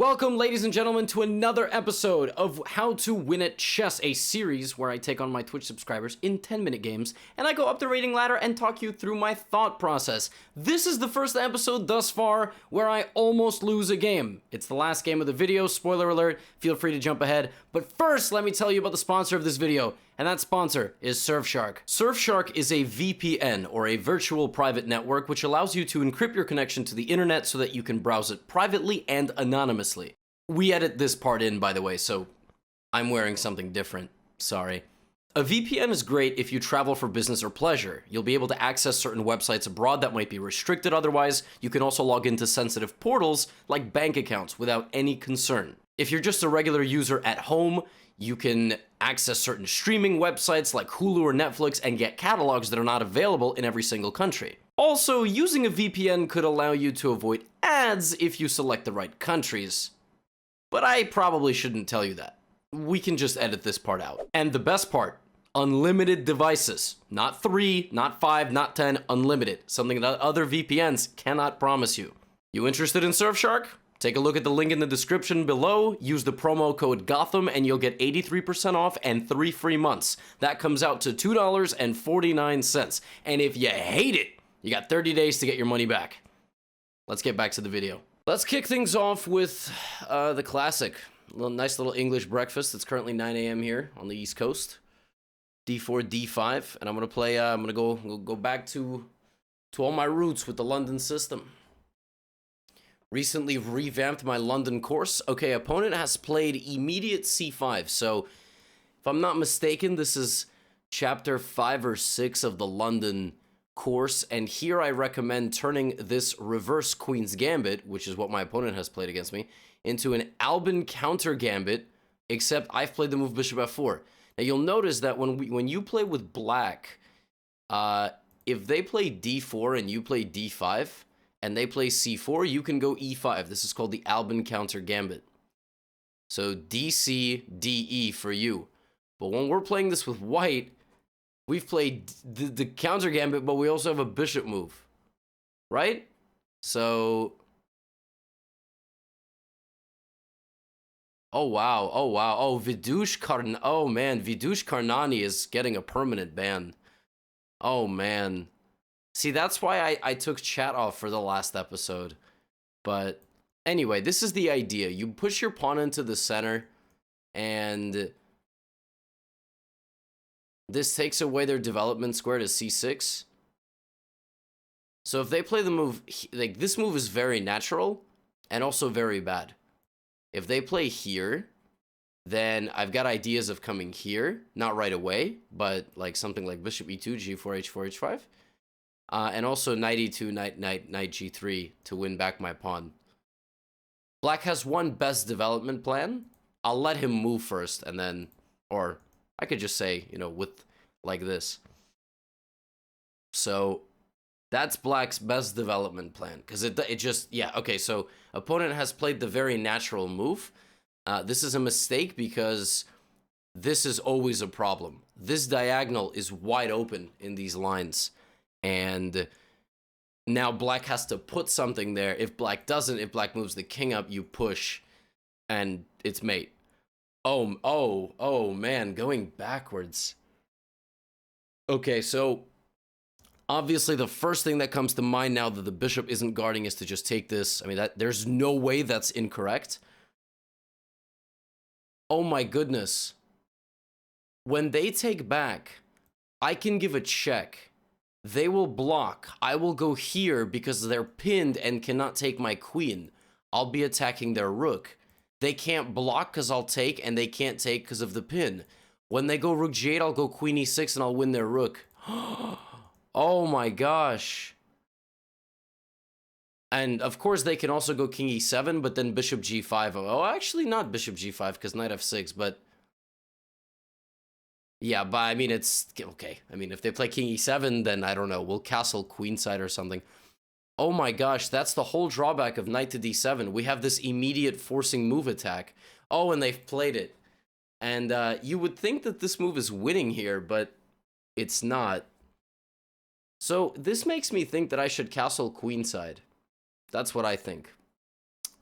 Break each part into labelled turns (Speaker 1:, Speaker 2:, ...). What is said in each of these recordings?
Speaker 1: Welcome, ladies and gentlemen, to another episode of How to Win at Chess, a series where I take on my Twitch subscribers in 10-minute games, and I go up the rating ladder and talk you through my thought process. This is the first episode thus far where I almost lose a game. It's the last game of the video, spoiler alert, feel free to jump ahead. But first, let me tell you about the sponsor of this video, and that sponsor is Surfshark. Surfshark is a VPN, or a virtual private network, which allows you to encrypt your connection to the internet so that you can browse it privately and anonymously. We edit this part in, by the way, so I'm wearing something different. Sorry. A VPN is great if you travel for business or pleasure. You'll be able to access certain websites abroad that might be restricted otherwise. You can also log into sensitive portals like bank accounts without any concern. If you're just a regular user at home, you can access certain streaming websites like Hulu or Netflix and get catalogs that are not available in every single country. Also, using a VPN could allow you to avoid ads if you select the right countries. But I probably shouldn't tell you that. We can just edit this part out. And the best part, unlimited devices. Not 3, not 5, not 10, unlimited. Something that other VPNs cannot promise you. You interested in Surfshark? Take a look at the link in the description below, use the promo code Gotham, and you'll get 83% off and 3 free months. That comes out to $2.49. And if you hate it, you got 30 days to get your money back. Let's get back to the video. Let's kick things off with the classic. Nice little English breakfast. It's currently 9 a.m. here on the East Coast. D4, D5, and I'm gonna play. I'm gonna go back to all my roots with the London system. Recently revamped my London course. Okay, opponent has played immediate c5. So, if I'm not mistaken, this is chapter 5 or 6 of the London course. And here I recommend turning this reverse Queen's Gambit, which is what my opponent has played against me, into an Alapin counter Gambit, except I've played the move Bishop f4. Now, you'll notice that when you play with black, if they play d4 and you play d5, and they play c4, you can go e5. This is called the Alapin counter Gambit. So dc, de for you. But when we're playing this with white, we've played the counter Gambit, but we also have a bishop move. Right? So... Oh, wow. Oh, wow. Oh, oh, man. Vidush Karnani is getting a permanent ban. Oh, man. See, that's why I took chat off for the last episode. But anyway, this is the idea. You push your pawn into the center, and this takes away their development square to c6. So if they play the move, like, this move is very natural and also very bad. If they play here, then I've got ideas of coming here, not right away, but like something like bishop e2, g4, h4, h5. And also knight e2, knight g3 to win back my pawn. Black has one best development plan. I'll let him move first, and then, or I could just say, you know, with like this. So that's Black's best development plan, because it just, yeah, okay, so opponent has played the very natural move. This is a mistake because this is always a problem. This diagonal is wide open in these lines. And now black has to put something there. If black doesn't, if black moves the king up, you push, and it's mate. Oh, man, going backwards. Okay, so obviously the first thing that comes to mind now that the bishop isn't guarding is to just take this. I mean, there's no way that's incorrect. Oh my goodness. When they take back, I can give a check. They will block. I will go here because they're pinned and cannot take my queen. I'll be attacking their rook. They can't block because I'll take, and they can't take because of the pin. When they go rook g8, I'll go queen e6 and I'll win their rook. Oh my gosh. And of course they can also go king e7, but then bishop g5. Oh, actually not bishop g5 because knight f6, but... Yeah, but I mean, it's okay. I mean, if they play king e7, then I don't know. We'll castle queenside or something. Oh my gosh, that's the whole drawback of knight to d7. We have this immediate forcing move attack. Oh, and they've played it. And you would think that this move is winning here, but it's not. So this makes me think that I should castle queenside. That's what I think.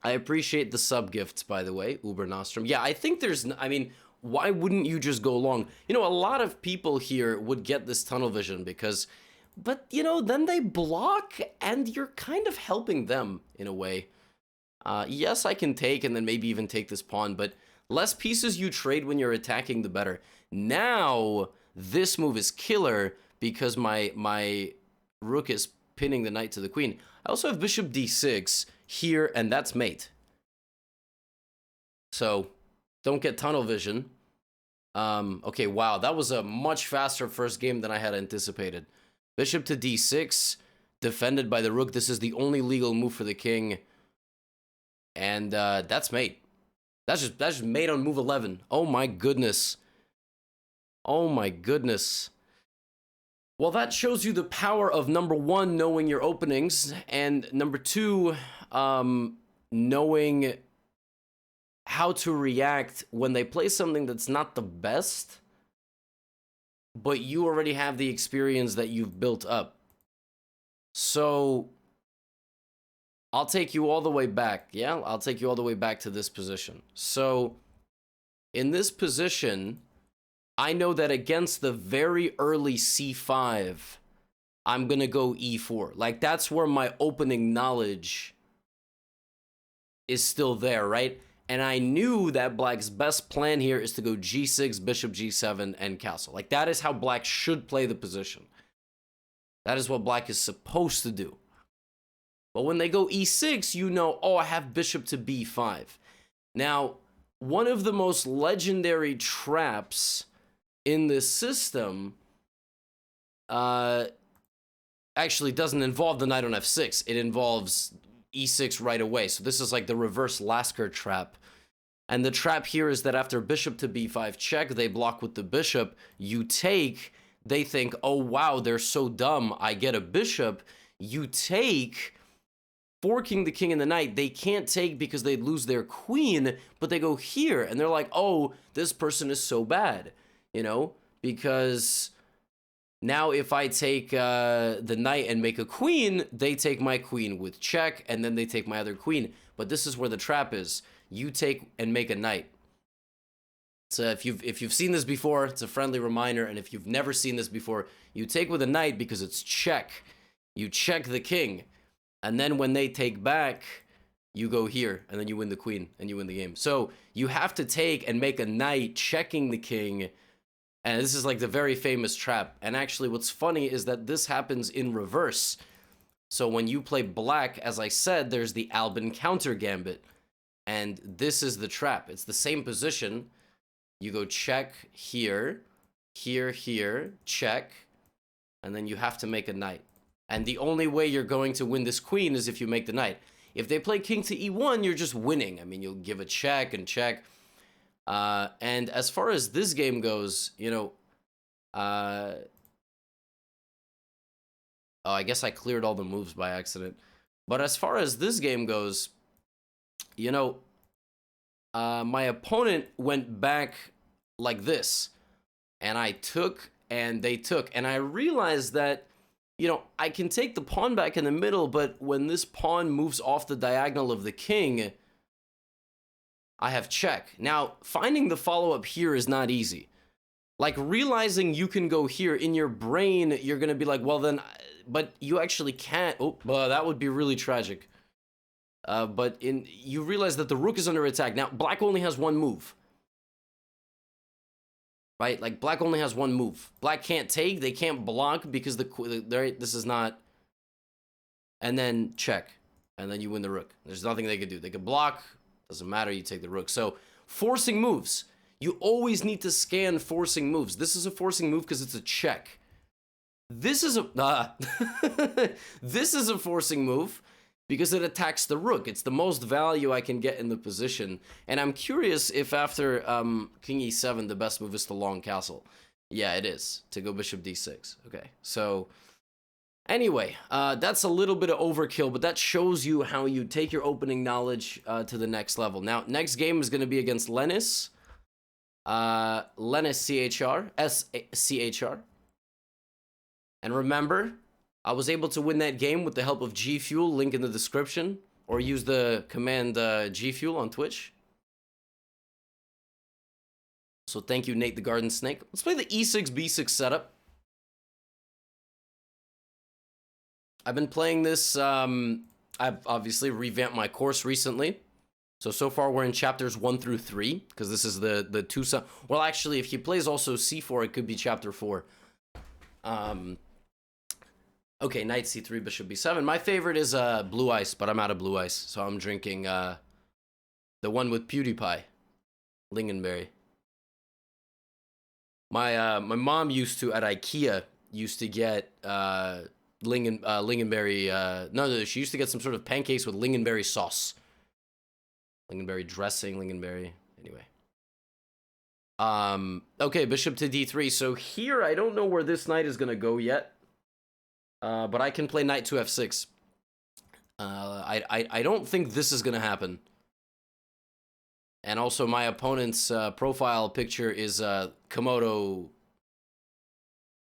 Speaker 1: I appreciate the sub gifts, by the way, Uber Nostrum. Yeah, I think I mean, why wouldn't you just go long? You know, a lot of people here would get this tunnel vision because, but, you know, then they block and you're kind of helping them in a way. Yes, I can take and then maybe even take this pawn, but less pieces you trade when you're attacking, the better. Now, this move is killer because my rook is pinning the knight to the queen. I also have bishop d6 here, and that's mate. So, don't get tunnel vision. Okay, wow, that was a much faster first game than I had anticipated. Bishop to d6, defended by the rook. This is the only legal move for the king. And that's mate. That's just mate on move 11. Oh my goodness. Oh my goodness. Well, that shows you the power of, number one, knowing your openings, and number two, knowing how to react when they play something that's not the best, but you already have the experience that you've built up. So I'll take you all the way back. Yeah, I'll take you all the way back to this position. So in this position, I know that against the very early c5, I'm going to go e4. Like, that's where my opening knowledge is still there, right? And I knew that black's best plan here is to go g6, bishop g7, and castle. Like, that is how black should play the position. That is what black is supposed to do. But when they go e6, you know, oh, I have bishop to b5. Now, one of the most legendary traps in this system actually doesn't involve the knight on f6. It involves e6 right away. So this is like the reverse Lasker trap. And the trap here is that after bishop to b5 check, they block with the bishop. You take, they think, oh, wow, they're so dumb. I get a bishop. You take, forking the king and the knight. They can't take because they'd lose their queen, but they go here. And they're like, oh, this person is so bad, you know, because now if I take the knight and make a queen, they take my queen with check, and then they take my other queen. But this is where the trap is. You take and make a knight. So if you've seen this before, it's a friendly reminder. And if you've never seen this before, you take with a knight because it's check. You check the king. And then when they take back, you go here, and then you win the queen, and you win the game. So you have to take and make a knight, checking the king. And this is like the very famous trap. And actually, what's funny is that this happens in reverse. So when you play black, as I said, there's the Alapin counter gambit. And this is the trap. It's the same position. You go check here, here, here, check. And then you have to make a knight. And the only way you're going to win this queen is if you make the knight. If they play king to e1, you're just winning. I mean, you'll give a check and check. And as far as this game goes, you know, oh, I guess I cleared all the moves by accident. But as far as this game goes, you know, my opponent went back like this. And I took, and they took. And I realized that, you know, I can take the pawn back in the middle, but when this pawn moves off the diagonal of the king, I have check. Now, finding the follow-up here is not easy. Like, realizing you can go here, in your brain, you're going to be like, well, then, but you actually can't. Oh, well, that would be really tragic. But you realize that the rook is under attack. Now, black only has one move. Right? Like, black only has one move. Black can't take, they can't block because this is not. And then check. And then you win the rook. There's nothing they could do. They could block. Doesn't matter, you take the rook. So, forcing moves. You always need to scan forcing moves. This is a forcing move because it's a check. This is a this is a forcing move because it attacks the rook. It's the most value I can get in the position. And I'm curious if after king e7, the best move is to long castle. Yeah, it is. To go bishop d6. Okay, so anyway, that's a little bit of overkill, but that shows you how you take your opening knowledge to the next level. Now, next game is going to be against Lennis. Lennis CHR. SCHR. And remember, I was able to win that game with the help of G Fuel, link in the description. or use the command G Fuel on Twitch. So thank you, Nate the Garden Snake. Let's play the E6 B6 setup. I've been playing this. I've obviously revamped my course recently. So far we're in chapters 1 through 3, because this is the two. Well, actually, if he plays also C4, it could be chapter 4. Okay, knight C3, bishop B7. My favorite is blue ice, but I'm out of blue ice, so I'm drinking the one with PewDiePie, lingonberry. My mom used to, at IKEA, used to get lingonberry. No, she used to get some sort of pancakes with lingonberry sauce, lingonberry dressing, lingonberry. Anyway. Okay, bishop to D3. So here, I don't know where this knight is gonna go yet, but I can play knight to F6. I don't think this is gonna happen. And also, my opponent's profile picture is Komodo,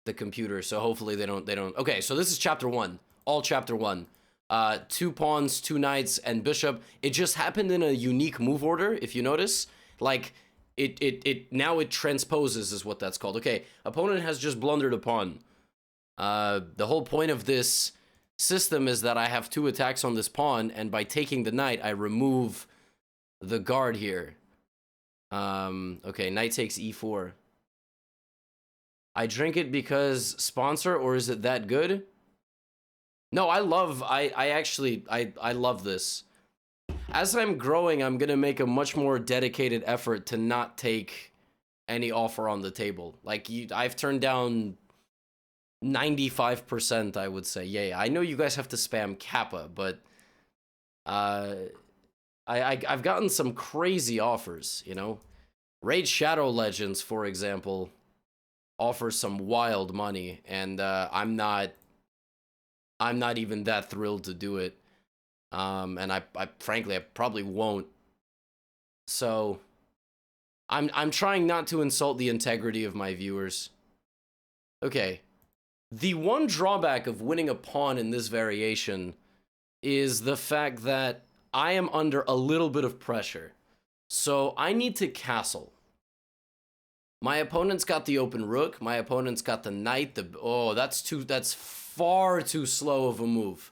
Speaker 1: the computer. So hopefully they don't. Okay, so this is chapter 1. All chapter 1. 2 pawns, 2 knights, and bishop. It just happened in a unique move order. If you notice, like now it transposes is what that's called. Okay, opponent has just blundered a pawn. The whole point of this system is that I have 2 attacks on this pawn, and by taking the knight, I remove the guard here. Okay, knight takes E4. I drink it because sponsor, or is it that good? No, I actually love this. As I'm growing, I'm gonna make a much more dedicated effort to not take any offer on the table. Like, I've turned down 95%, I would say. Yeah, I know you guys have to spam Kappa, but I've gotten some crazy offers, you know? Raid Shadow Legends, for example, offers some wild money, and I'm not even that thrilled to do it. And I frankly, I probably won't. So I'm trying not to insult the integrity of my viewers. Okay. The one drawback of winning a pawn in this variation is the fact that I am under a little bit of pressure. So I need to castle. My opponent's got the open rook. My opponent's got the knight. That's far too slow of a move.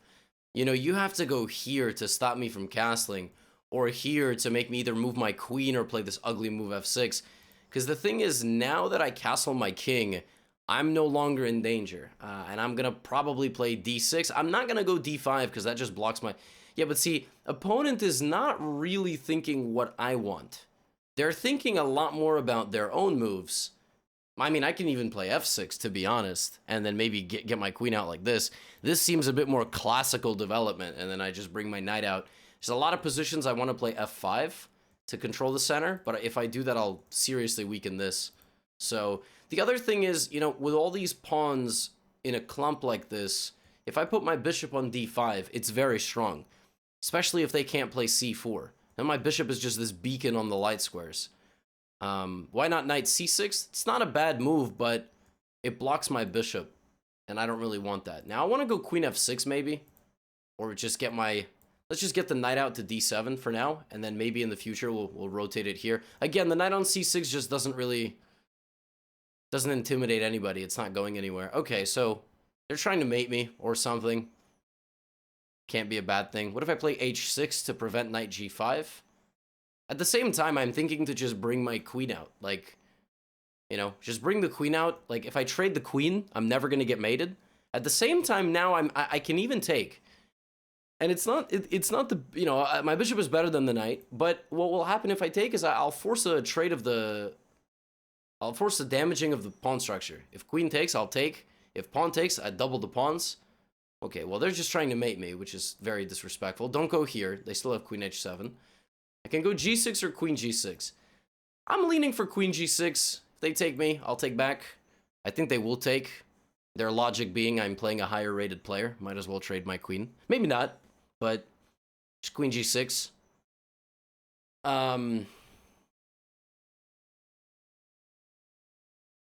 Speaker 1: You know, you have to go here to stop me from castling, or here to make me either move my queen or play this ugly move F6. Because the thing is, now that I castle my king, I'm no longer in danger. And I'm going to probably play D6. I'm not going to go D5 because that just blocks my... Yeah, but see, opponent is not really thinking what I want. They're thinking a lot more about their own moves. I mean, I can even play F6, to be honest, and then maybe get my queen out like this. This seems a bit more classical development, and then I just bring my knight out. There's a lot of positions I want to play F5 to control the center, but if I do that, I'll seriously weaken this. So the other thing is, you know, with all these pawns in a clump like this, if I put my bishop on D5, it's very strong, especially if they can't play C4. Then my bishop is just this beacon on the light squares. Why not knight C6? It's not a bad move, but it blocks my bishop, and I don't really want that. Now I want to go queen F6 maybe, or just get my... Let's just get the knight out to D7 for now, and then maybe in the future we'll rotate it here. Again, the knight on C6 just doesn't intimidate anybody. It's not going anywhere. Okay, so they're trying to mate me or something. Can't be a bad thing. What if I play H6 to prevent knight G5? At the same time, I'm thinking to just bring my queen out. Like, you know, just bring the queen out. Like, if I trade the queen, I'm never going to get mated. At the same time, now I can even take. And it's not the, you know, my bishop is better than the knight. But what will happen if I take is I'll force a trade of the... I'll force the damaging of the pawn structure. If queen takes, I'll take. If pawn takes, I double the pawns. Okay, well, they're just trying to mate me, which is very disrespectful. Don't go here. They still have queen H7. I can go G6 or queen G6. I'm leaning for queen G6. If they take me, I'll take back. I think they will take. Their logic being I'm playing a higher rated player. Might as well trade my queen. Maybe not, but just queen G6.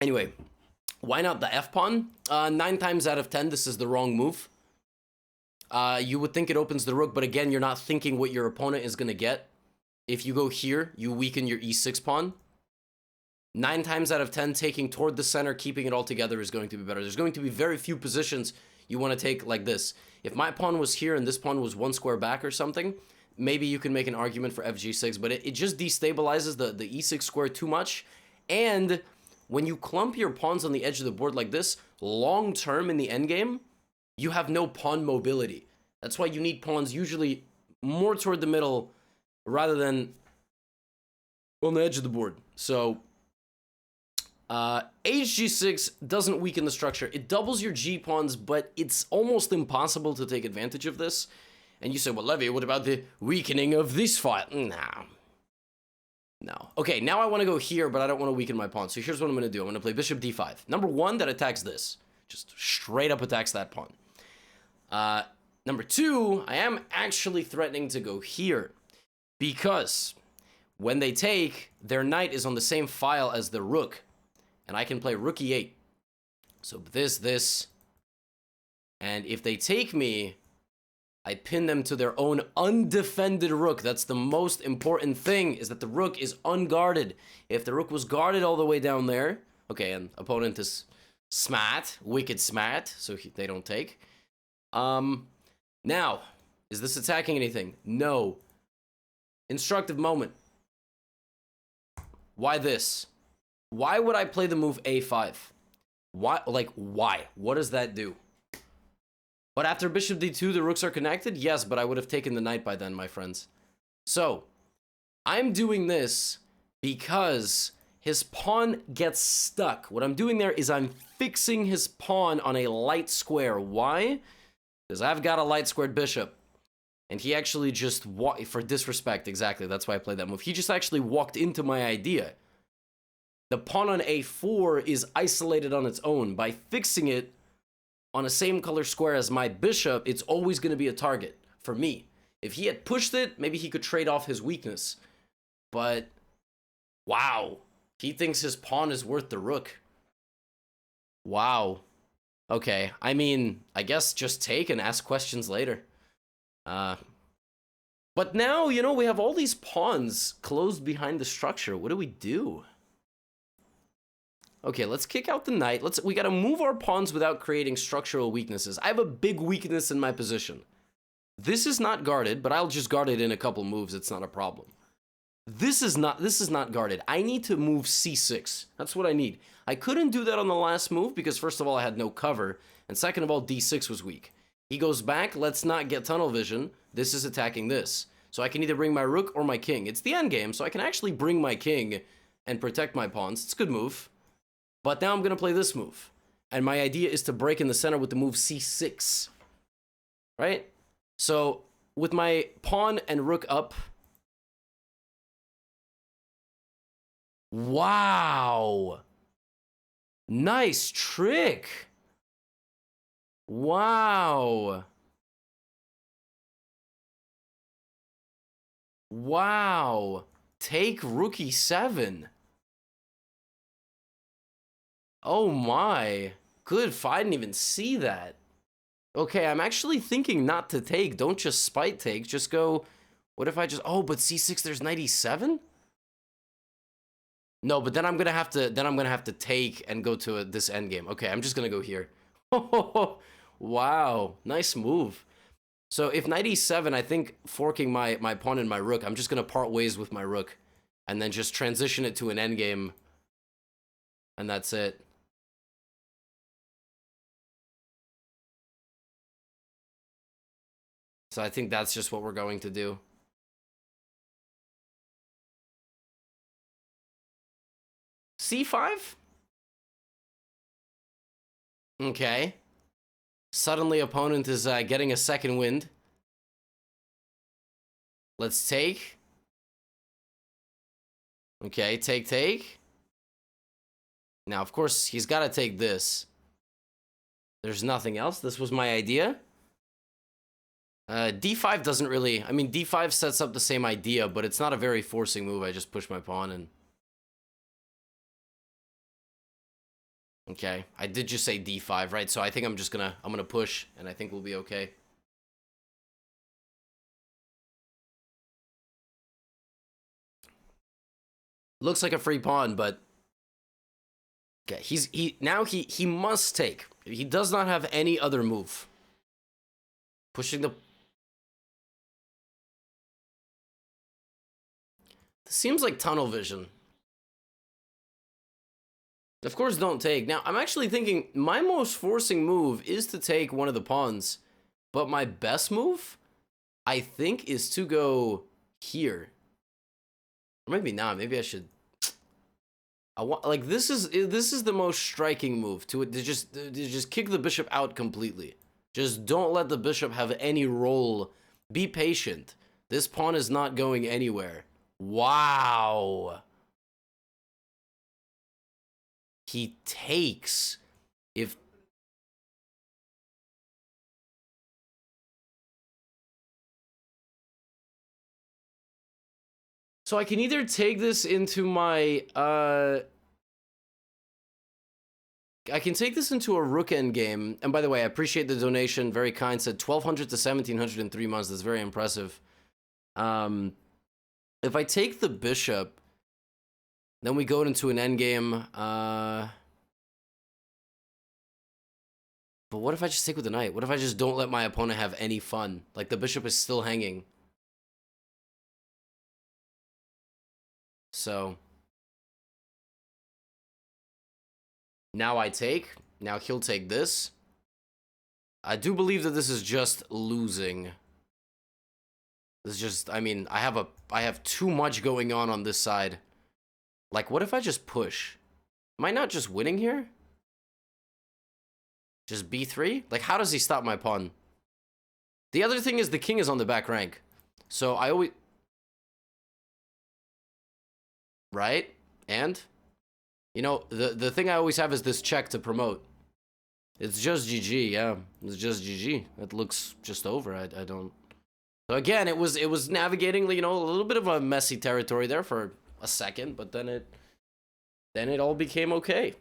Speaker 1: Anyway, why not the F-pawn? 9 times out of 10, this is the wrong move. You would think it opens the rook, but again, you're not thinking what your opponent is going to get. If you go here, you weaken your e6 pawn. 9 times out of 10, taking toward the center, keeping it all together is going to be better. There's going to be very few positions you want to take like this. If my pawn was here and this pawn was 1 square back or something, maybe you can make an argument for fg6, but it just destabilizes the e6 square too much. And when you clump your pawns on the edge of the board like this, long term in the endgame, you have no pawn mobility. That's why you need pawns usually more toward the middle rather than on the edge of the board. So hg6 doesn't weaken the structure. It doubles your g pawns, but it's almost impossible to take advantage of this. And you say, well, Levy, what about the weakening of this file? No. Okay, now I want to go here, but I don't want to weaken my pawn. So here's what I'm going to do. I'm going to play bishop d5. Number 1, that attacks this. Just straight up attacks that pawn. Number 2, I am actually threatening to go here. Because when they take, their knight is on the same file as the rook. And I can play rook e8. So this. And if they take me, I pin them to their own undefended rook. That's the most important thing, is that the rook is unguarded. If the rook was guarded all the way down there, okay, and opponent is smart, wicked smart, so they don't take. Now, is this attacking anything? No. Instructive moment. Why this? Why would I play the move a5? Why? Like, why? What does that do? But after bishop d2, the rooks are connected? Yes, but I would have taken the knight by then, my friends. So, I'm doing this because his pawn gets stuck. What I'm doing there is I'm fixing his pawn on a light square. Why? Because I've got a light squared bishop. And he actually just walked, for disrespect, exactly, that's why I played that move. He just actually walked into my idea. The pawn on a4 is isolated on its own. By fixing it on a same color square as my bishop, it's always going to be a target for me. If he had pushed it, maybe he could trade off his weakness. But, wow. He thinks his pawn is worth the rook. Wow. Okay, I mean, I guess just take and ask questions later. But now, you know, we have all these pawns closed behind the structure. What do we do? Okay, let's kick out the knight. We gotta move our pawns without creating structural weaknesses. I have a big weakness in my position. This is not guarded, but I'll just guard it in a couple moves. It's not a problem. This is not guarded. I need to move c6. That's what I need. I couldn't do that on the last move because first of all, I had no cover. And second of all, d6 was weak. He goes back. Let's not get tunnel vision. This is attacking this. So I can either bring my rook or my king. It's the endgame, so I can actually bring my king and protect my pawns. It's a good move. But now I'm going to play this move. And my idea is to break in the center with the move c6. Right? So with my pawn and rook up. Wow. Nice trick. Wow. Wow. Take rook e7. Oh my. Good. I didn't even see that. Okay, I'm actually thinking not to take. Don't just spite take. Just go. What if I just. Oh, but c6, there's knight e7? No, but then I'm gonna have to take and go to this endgame. Okay, I'm just gonna go here. Wow, nice move. So if knight e7, I think forking my pawn and my rook, I'm just gonna part ways with my rook, and then just transition it to an endgame, and that's it. So I think that's just what we're going to do. c5? Okay. Suddenly opponent is getting a second wind. Let's take. Okay, take. Now, of course, he's got to take this. There's nothing else. This was my idea. d5 doesn't really... I mean, d5 sets up the same idea, but it's not a very forcing move. I just push my pawn and... Okay, I did just say d5, right? So I think I'm gonna push, and I think we'll be okay. Looks like a free pawn, but okay, he must take. He does not have any other move. Pushing the... This seems like tunnel vision. Of course, don't take. Now, I'm actually thinking my most forcing move is to take one of the pawns, but my best move, I think, is to go here. Or maybe not. Maybe I should... I want, like, this is the most striking move to just kick the bishop out completely. Just don't let the bishop have any role. Be patient. This pawn is not going anywhere. Wow. He takes. If so, I can either take this into my I can take this into a rook endgame. And by the way, I appreciate the donation. Very kind. Said 1200 to 1700 in 3 months. That's very impressive. If I take the bishop, then we go into an endgame. But what if I just take with the knight? What if I just don't let my opponent have any fun? Like, the bishop is still hanging. So now I take. Now he'll take this. I do believe that this is just losing. This is just, I mean, I have too much going on this side. Like, what if I just push? Am I not just winning here? Just b3? Like, how does he stop my pawn? The other thing is the king is on the back rank. So I always... Right? And? You know, the thing I always have is this check to promote. It's just GG, yeah. It's just GG. It looks just over. I don't... So again, it was navigating, you know, a little bit of a messy territory there for a second, but then it all became okay.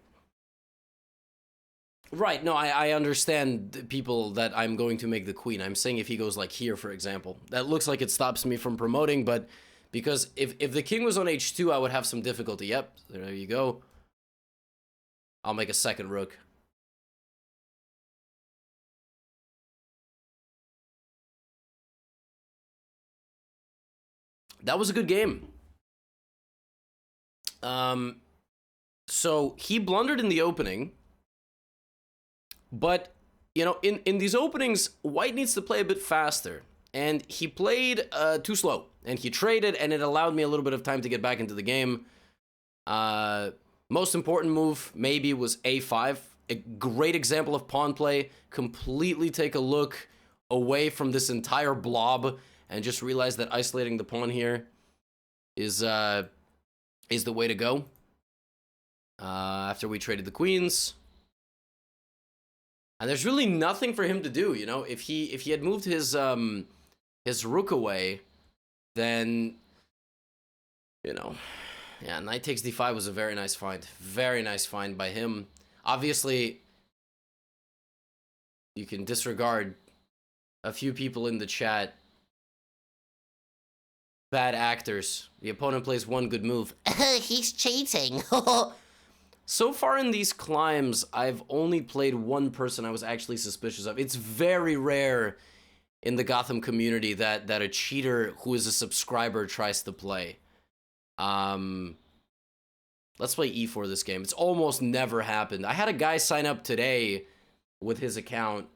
Speaker 1: Right, no, I understand people that I'm going to make the queen. I'm saying if he goes like here, for example. That looks like it stops me from promoting, but because if the king was on h2, I would have some difficulty. Yep, there you go. I'll make a second rook. That was a good game. So he blundered in the opening. But, you know, in these openings, white needs to play a bit faster. And he played too slow. And he traded, and it allowed me a little bit of time to get back into the game. Most important move, maybe, was a5. A great example of pawn play. Completely take a look away from this entire blob and just realize that isolating the pawn here is the way to go. After we traded the queens... And there's really nothing for him to do, you know. If he had moved his rook away, then, you know, yeah, knight takes d5 was a very nice find. Very nice find by him. Obviously, you can disregard a few people in the chat. Bad actors. The opponent plays one good move. He's cheating. So far in these climbs, I've only played one person I was actually suspicious of. It's very rare in the Gotham community that a cheater who is a subscriber tries to play. Let's play e4 this game. It's almost never happened. I had a guy sign up today with his account,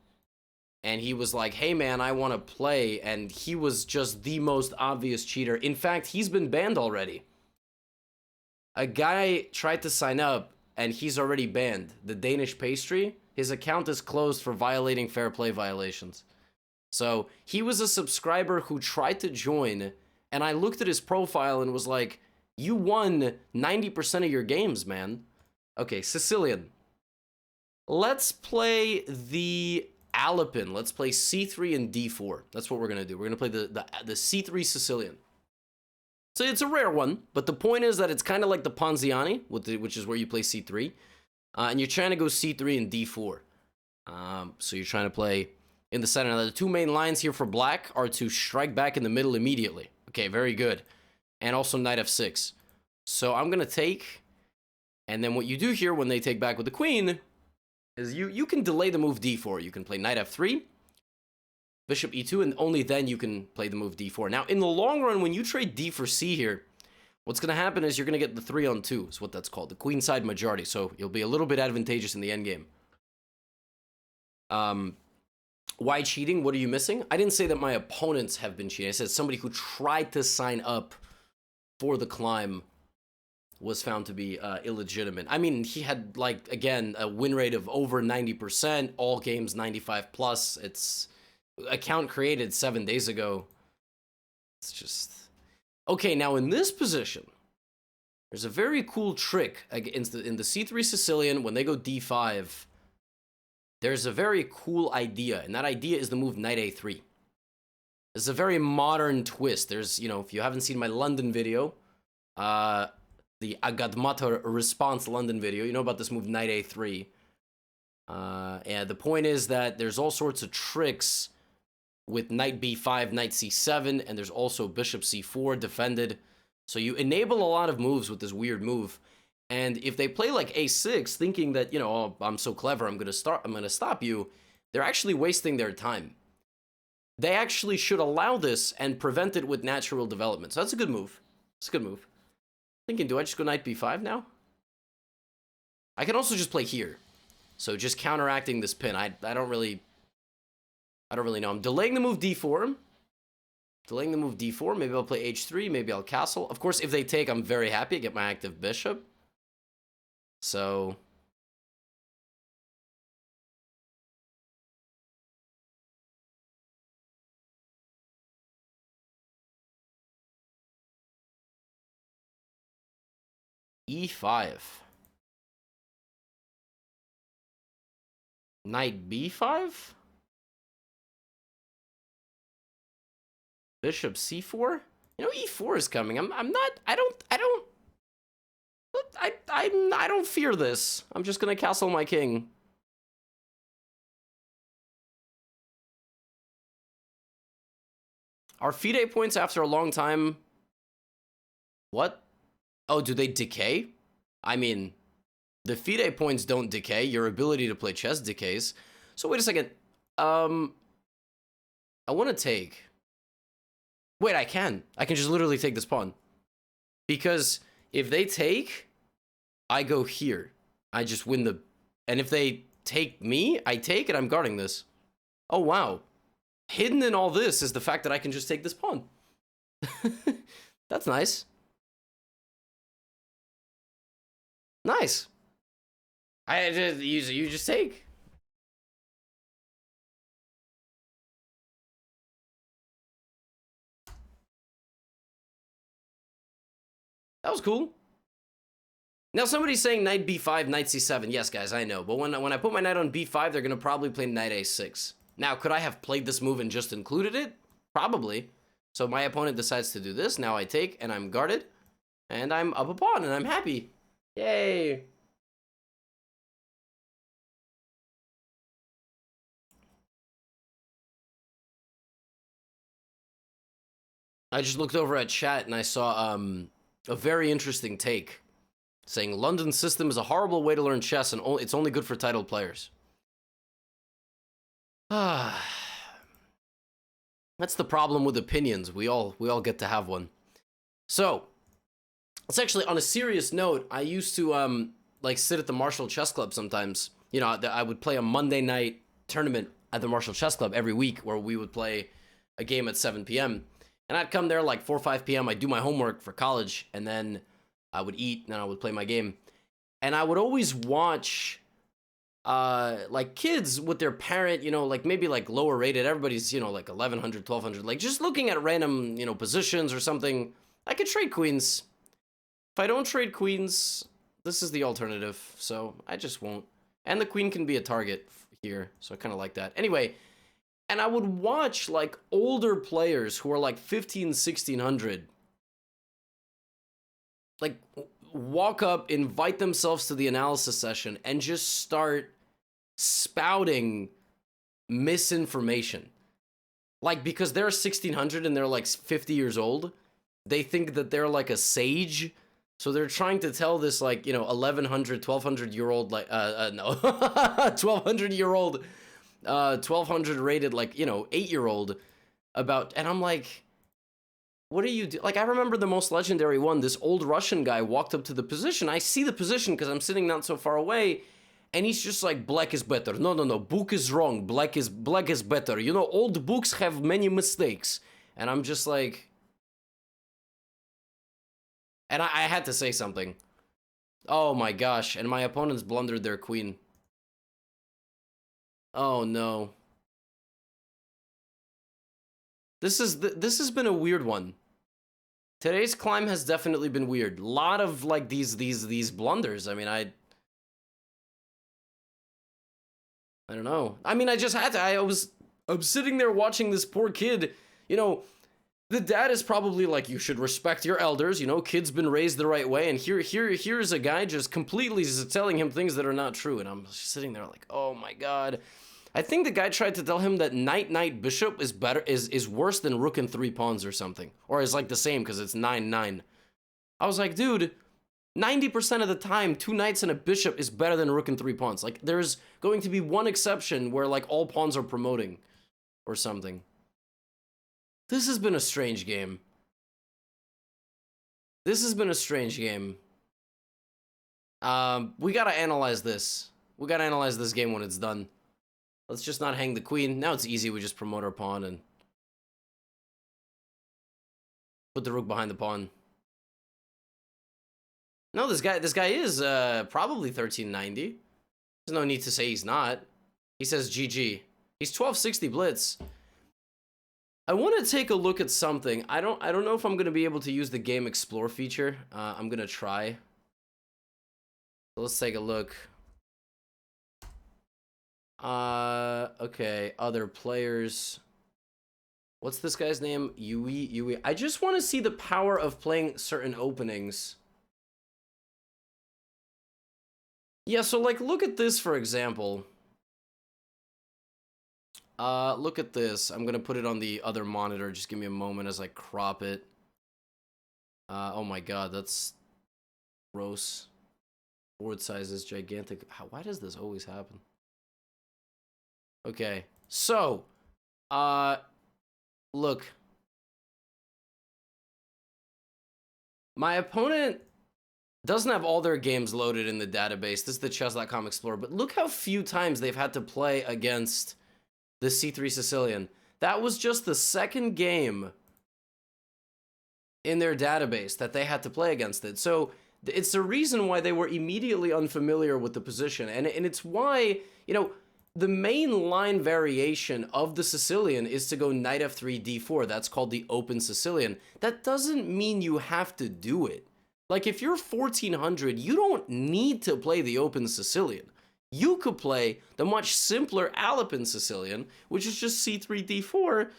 Speaker 1: and he was like, hey man, I want to play, and he was just the most obvious cheater. In fact, he's been banned already. A guy tried to sign up, and he's already banned. The Danish pastry, his account is closed for violating fair play violations. So he was a subscriber who tried to join, and I looked at his profile and was like, you won 90% of your games, man. Okay, Sicilian. Let's play the Alapin. Let's play c3 and d4. That's what we're going to do. We're going to play the c3 Sicilian. So it's a rare one, but the point is that it's kind of like the Ponziani, which is where you play c3, and you're trying to go c3 and d4. So you're trying to play in the center. Now, the two main lines here for black are to strike back in the middle immediately. Okay, very good. And also knight f6. So I'm gonna take, and then what you do here when they take back with the queen is you can delay the move d4. You can play knight f3, bishop e2, and only then you can play the move d4. Now, in the long run, when you trade d for c here, what's going to happen is you're going to get the 3-on-2, is what that's called, the queenside majority. So you'll be a little bit advantageous in the endgame. Why cheating? What are you missing? I didn't say that my opponents have been cheating. I said somebody who tried to sign up for the climb was found to be illegitimate. I mean, he had, like, again, a win rate of over 90%, all games 95 plus. It's account created 7 days ago. It's just... Okay, now in this position, there's a very cool trick in the c3 Sicilian. When they go d5, there's a very cool idea, and that idea is the move knight a3. It's a very modern twist. There's, you know, if you haven't seen my London video, the Agadmatar response London video, you know about this move knight a3. And the point is that there's all sorts of tricks with knight b5, knight c7, and there's also bishop c4 defended. So you enable a lot of moves with this weird move. And if they play like a6, thinking that, you know, oh, I'm so clever, I'm gonna stop you, they're actually wasting their time. They actually should allow this and prevent it with natural development. So that's a good move. It's a good move. Thinking, do I just go knight b5 now? I can also just play here. So just counteracting this pin. I don't really know. I'm delaying the move d4. Delaying the move d4. Maybe I'll play h3. Maybe I'll castle. Of course, if they take, I'm very happy. I get my active bishop. So... e5. Knight b5? Bishop c4? You know, e4 is coming. I don't fear this. I'm just gonna castle my king. Are FIDE points after a long time? What? Oh, do they decay? I mean, the FIDE points don't decay. Your ability to play chess decays. So wait a second. I want to take... Wait, I can just literally take this pawn. Because if they take, I go here. I just win the... And if they take me, I take and I'm guarding this. Oh, wow. Hidden in all this is the fact that I can just take this pawn. That's nice. Nice. You just take. That was cool. Now somebody's saying knight b5, knight c7. Yes, guys, I know. But when I put my knight on b5, they're going to probably play knight a6. Now, could I have played this move and just included it? Probably. So my opponent decides to do this. Now I take, and I'm guarded. And I'm up a pawn, and I'm happy. Yay. I just looked over at chat, and I saw a very interesting take. Saying, London's system is a horrible way to learn chess, and it's only good for titled players. That's the problem with opinions. We all get to have one. So, it's actually, on a serious note, I used to, like, sit at the Marshall Chess Club sometimes. You know, I would play a Monday night tournament at the Marshall Chess Club every week where we would play a game at 7 p.m. And I'd come there like 4 or 5 p.m. I'd do my homework for college, and then I would eat, and then I would play my game. And I would always watch, like, kids with their parent, you know, like, maybe, like, lower rated. Everybody's, you know, like, 1100, 1200. Like, just looking at random, you know, positions or something. I could trade queens. If I don't trade queens, this is the alternative. So, I just won't. And the queen can be a target here. So, I kind of like that. Anyway, and I would watch, like, older players who are, like, 1600. Like, walk up, invite themselves to the analysis session, and just start spouting misinformation. Like, because they're 1600 and they're, like, 50 years old, they think that they're, like, a sage, So they're trying to tell this, like, 1100, 1200 year old, like, no, 1200 year old, 1200 rated, like, 8-year-old about, and I'm like, what are you do? Like, I remember the most legendary one, this old Russian guy walked up to the position. I see the position because I'm sitting not so far away, and he's just like, black is better. No, no, no, book is wrong. Black is better. Old books have many mistakes. And I'm just like, and I had to say something. Oh my gosh, and my opponents blundered their queen. Oh no. This has been a weird one. Today's climb has definitely been weird. A lot of like these blunders. I mean, I don't know. I mean, I just had to. I'm sitting there watching this poor kid. The dad is probably like, you should respect your elders. Kid's been raised the right way, and here's a guy just completely telling him things that are not true, and I'm sitting there like, oh my god. I think the guy tried to tell him that knight bishop is worse than rook and 3 pawns or something, or is like the same because it's 9-9. I was like, dude, 90% of the time, 2 knights and a bishop is better than rook and 3 pawns. Like, there's going to be one exception where like all pawns are promoting or something. This has been a strange game. This has been a strange game. We gotta analyze this. We gotta analyze this game when it's done. Let's just not hang the queen. Now it's easy. We just promote our pawn and put the rook behind the pawn. No, this guy is probably 1390. There's no need to say he's not. He says GG. He's 1260 blitz. I want to take a look at something. I don't know if I'm going to be able to use the game explore feature. I'm going to try. So let's take a look. Okay, other players. What's this guy's name? Yui. I just want to see the power of playing certain openings. Yeah, so like, look at this, for example. Look at this. I'm gonna put it on the other monitor. Just give me a moment as I crop it. Oh my god, that's gross. Board size is gigantic. Why does this always happen? Okay, so, look. My opponent doesn't have all their games loaded in the database. This is the chess.com Explorer, but look how few times they've had to play against the C3 Sicilian. That was just the second game in their database that they had to play against it. So it's the reason why they were immediately unfamiliar with the position. And it's why, the main line variation of the Sicilian is to go knight f3, d4. That's called the open Sicilian. That doesn't mean you have to do it. Like, if you're 1400, you don't need to play the open Sicilian. You could play the much simpler Alapin Sicilian, which is just c3, d4,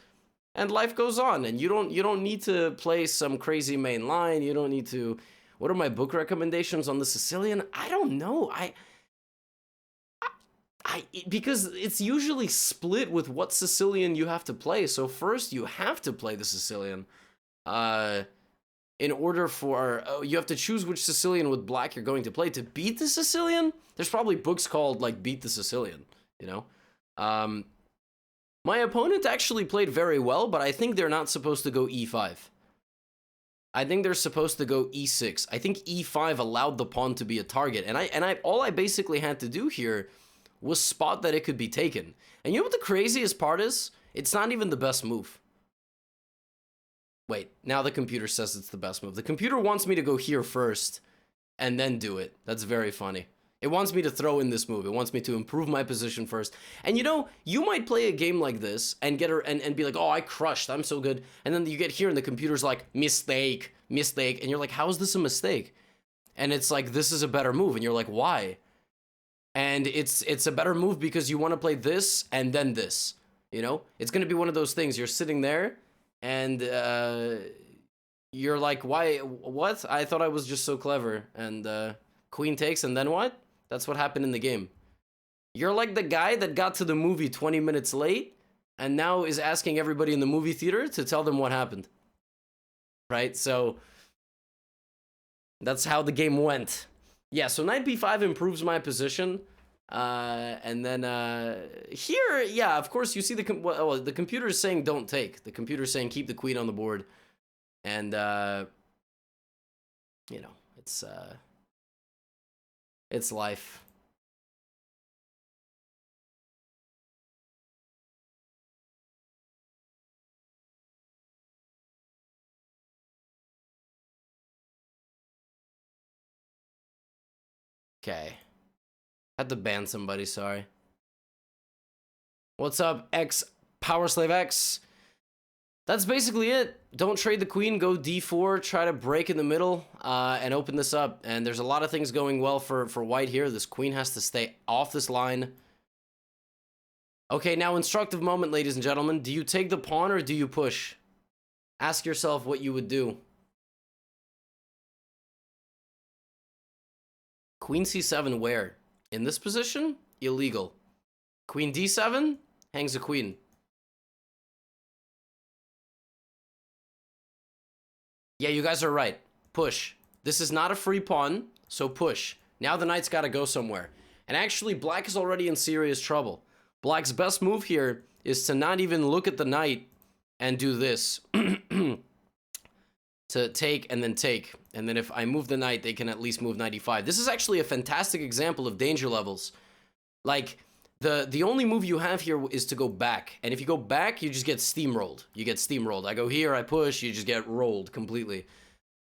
Speaker 1: and life goes on. And you don't need to play some crazy main line. You don't need to... What are my book recommendations on the Sicilian? I don't know. Because it's usually split with what Sicilian you have to play. So first you have to play the Sicilian. In order for... you have to choose which Sicilian with black you're going to play to beat the Sicilian. There's probably books called, like, Beat the Sicilian, My opponent actually played very well, but I think they're not supposed to go e5. I think they're supposed to go e6. I think e5 allowed the pawn to be a target. And all I basically had to do here was spot that it could be taken. And you know what the craziest part is? It's not even the best move. Wait, now the computer says it's the best move. The computer wants me to go here first and then do it. That's very funny. It wants me to throw in this move. It wants me to improve my position first. And you might play a game like this and get her and be like, oh, I crushed, I'm so good. And then you get here and the computer's like, mistake. And you're like, how is this a mistake? And it's like, this is a better move. And you're like, why? And it's a better move because you want to play this and then this. It's going to be one of those things. You're sitting there and you're like, why? What? I thought I was just so clever. And queen takes, and then what? That's what happened in the game. You're like the guy that got to the movie 20 minutes late and now is asking everybody in the movie theater to tell them what happened. Right? So That's how the game went. Yeah, so knight b5 improves my position. And then here, yeah, of course, you see the computer is saying don't take. The computer is saying keep the queen on the board. And, you know, it's life. Okay. Had to ban somebody, sorry. What's up, X Power Slave X? That's basically it. Don't trade the queen, go d4, try to break in the middle, and open this up. And there's a lot of things going well for white here. This queen has to stay off this line. Okay, now instructive moment, ladies and gentlemen. Do you take the pawn or do you push? Ask yourself what you would do. Queen c7 where? In this position? Illegal. Queen d7? Hangs a queen. Yeah, you guys are right. Push. This is not a free pawn, so push. Now the knight's got to go somewhere. And actually, black is already in serious trouble. Black's best move here is to not even look at the knight and do this. To take and then take. And then if I move the knight, they can at least move 95. This is actually a fantastic example of danger levels. Like, the only move you have here is to go back. And if you go back, you just get steamrolled. You get steamrolled. I go here, I push, you just get rolled completely.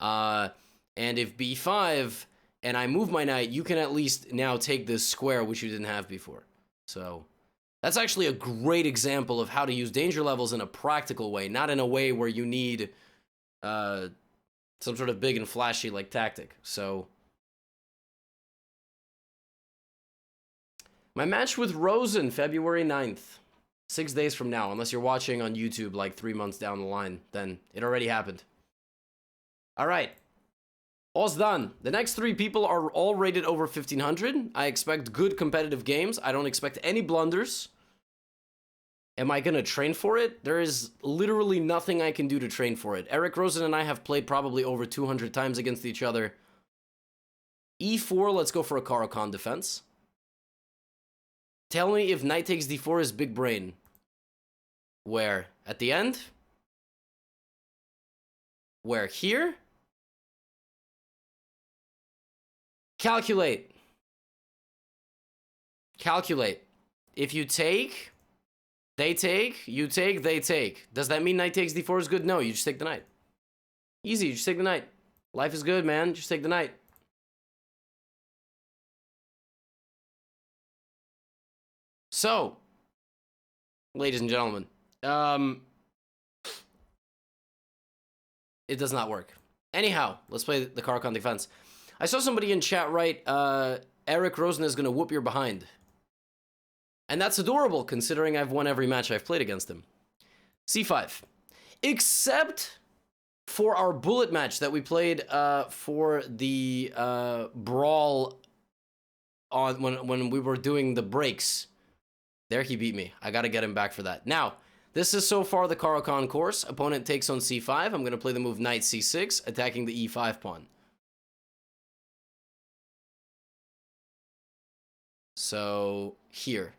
Speaker 1: And if b5 and I move my knight, you can at least now take this square, which you didn't have before. So that's actually a great example of how to use danger levels in a practical way, not in a way where you need some sort of big and flashy like tactic. So my match with Rosen, February 9th. 6 days from now, unless you're watching on YouTube like 3 months down the line, then it already happened. All right. All's done. The next 3 people are all rated over 1500. I expect good competitive games. I don't expect any blunders. Am I going to train for it? There is literally nothing I can do to train for it. Eric Rosen and I have played probably over 200 times against each other. E4, let's go for a Caro Kann defense. Tell me if knight takes d4 is big brain. Where? At the end? Where? Here? Calculate. Calculate. If you take, they take, you take, they take. Does that mean knight takes d4 is good? No, you just take the knight. Easy, you just take the knight. Life is good, man. Just take the knight. So, ladies and gentlemen, it does not work. Anyhow, let's play the Caro Kann defense. I saw somebody in chat write, Eric Rosen is going to whoop your behind. And that's adorable, considering I've won every match I've played against him. C5. Except for our bullet match that we played for the brawl on when we were doing the breaks. There he beat me. I got to get him back for that. Now, this is so far the Caro Kann course. Opponent takes on c5. I'm going to play the move knight c6, attacking the e5 pawn. So, here.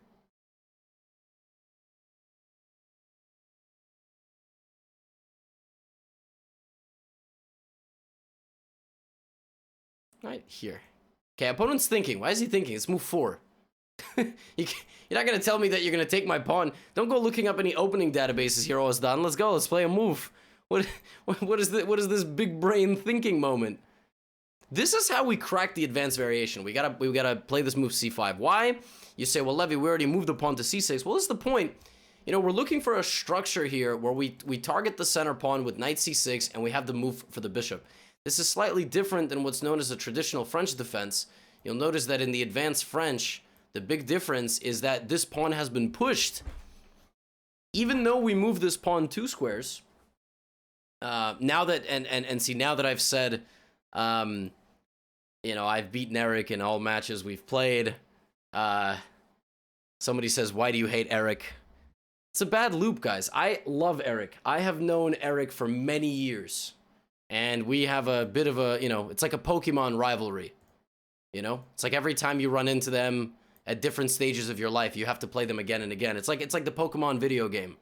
Speaker 1: Right here. Okay, opponent's thinking. Why is he thinking? It's move 4. You're not going to tell me that you're going to take my pawn. Don't go looking up any opening databases here, Ozdan. Let's go. Let's play a move. What is this big brain thinking moment? This is how we crack the advanced variation. We gotta play this move c5. Why? You say, well, Levy, we already moved the pawn to c6. Well, this is the point. You know, we're looking for a structure here where we target the center pawn with knight c6 and we have the move for the bishop. This is slightly different than what's known as a traditional French defense. You'll notice that in the advanced French, the big difference is that this pawn has been pushed. Even though we move this pawn 2 squares, now that I've said, you know, I've beaten Eric in all matches we've played. Somebody says, why do you hate Eric? It's a bad loop, guys. I love Eric. I have known Eric for many years. And we have a bit of a, it's like a Pokemon rivalry. It's like every time you run into them at different stages of your life, you have to play them again and again. It's like the Pokemon video game.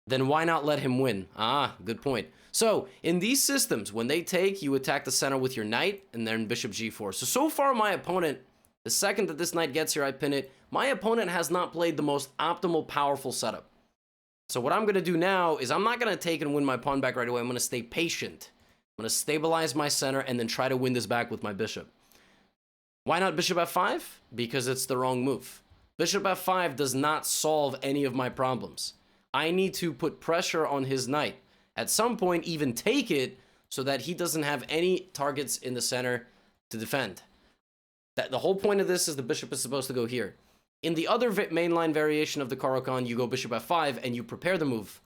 Speaker 1: Then why not let him win? Ah, good point. So, in these systems, when they take, you attack the center with your knight, and then bishop g4. So far, my opponent, the second that this knight gets here, I pin it. My opponent has not played the most optimal, powerful setup. So what I'm going to do now is I'm not going to take and win my pawn back right away. I'm going to stay patient. I'm going to stabilize my center, and then try to win this back with my bishop. Why not bishop f5? Because it's the wrong move. Bishop f5 does not solve any of my problems. I need to put pressure on his knight. At some point, even take it so that he doesn't have any targets in the center to defend. The whole point of this is the bishop is supposed to go here. In the other mainline variation of the Caro Kann, you go bishop f5 and you prepare the move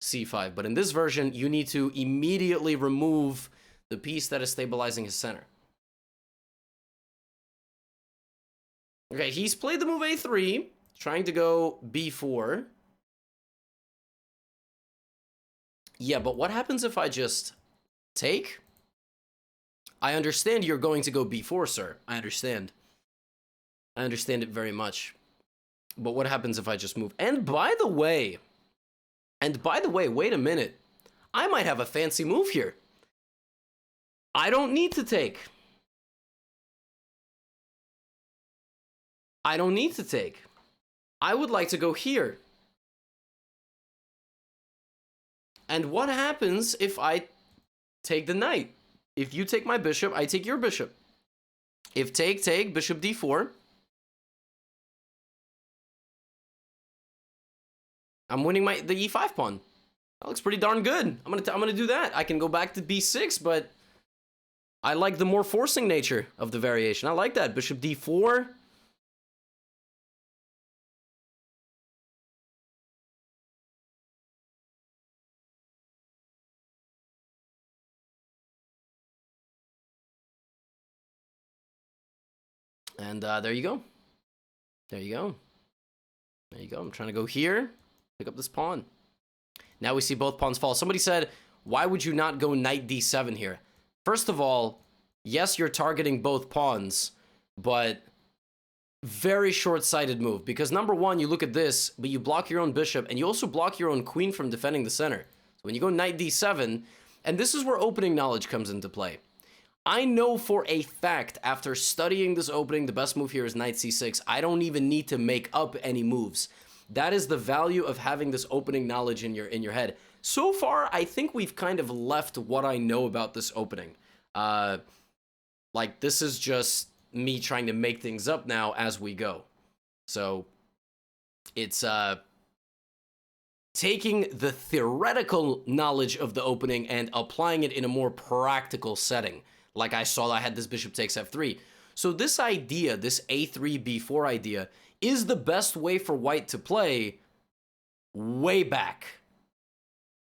Speaker 1: c5. But in this version, you need to immediately remove the piece that is stabilizing his center. Okay, he's played the move a3, trying to go b4. Yeah, but what happens if I just take? I understand you're going to go b4, sir. I understand. I understand it very much. But what happens if I just move? And by the way, wait a minute. I might have a fancy move here. I don't need to take. I don't need to take. I would like to go here. And what happens if I take the knight? If you take my bishop, I take your bishop. If take, bishop d4. I'm winning the e5 pawn. That looks pretty darn good. I'm gonna do that. I can go back to b6, but I like the more forcing nature of the variation. I like that. Bishop d4. And there you go. There you go. There you go. I'm trying to go here. Pick up this pawn. Now we see both pawns fall. Somebody said, why would you not go knight d7 here? First of all, yes, you're targeting both pawns, but very short-sighted move. Because number one, you look at this, but you block your own bishop, and you also block your own queen from defending the center. So when you go knight d7, and this is where opening knowledge comes into play. I know for a fact, after studying this opening, the best move here is knight c6. I don't even need to make up any moves. That is the value of having this opening knowledge in your head. So far, I think we've kind of left what I know about this opening. Like, this is just me trying to make things up now as we go. So, it's taking the theoretical knowledge of the opening and applying it in a more practical setting. Like I saw, I had this bishop takes f3. So this idea, this a3, b4 idea, is the best way for white to play way back.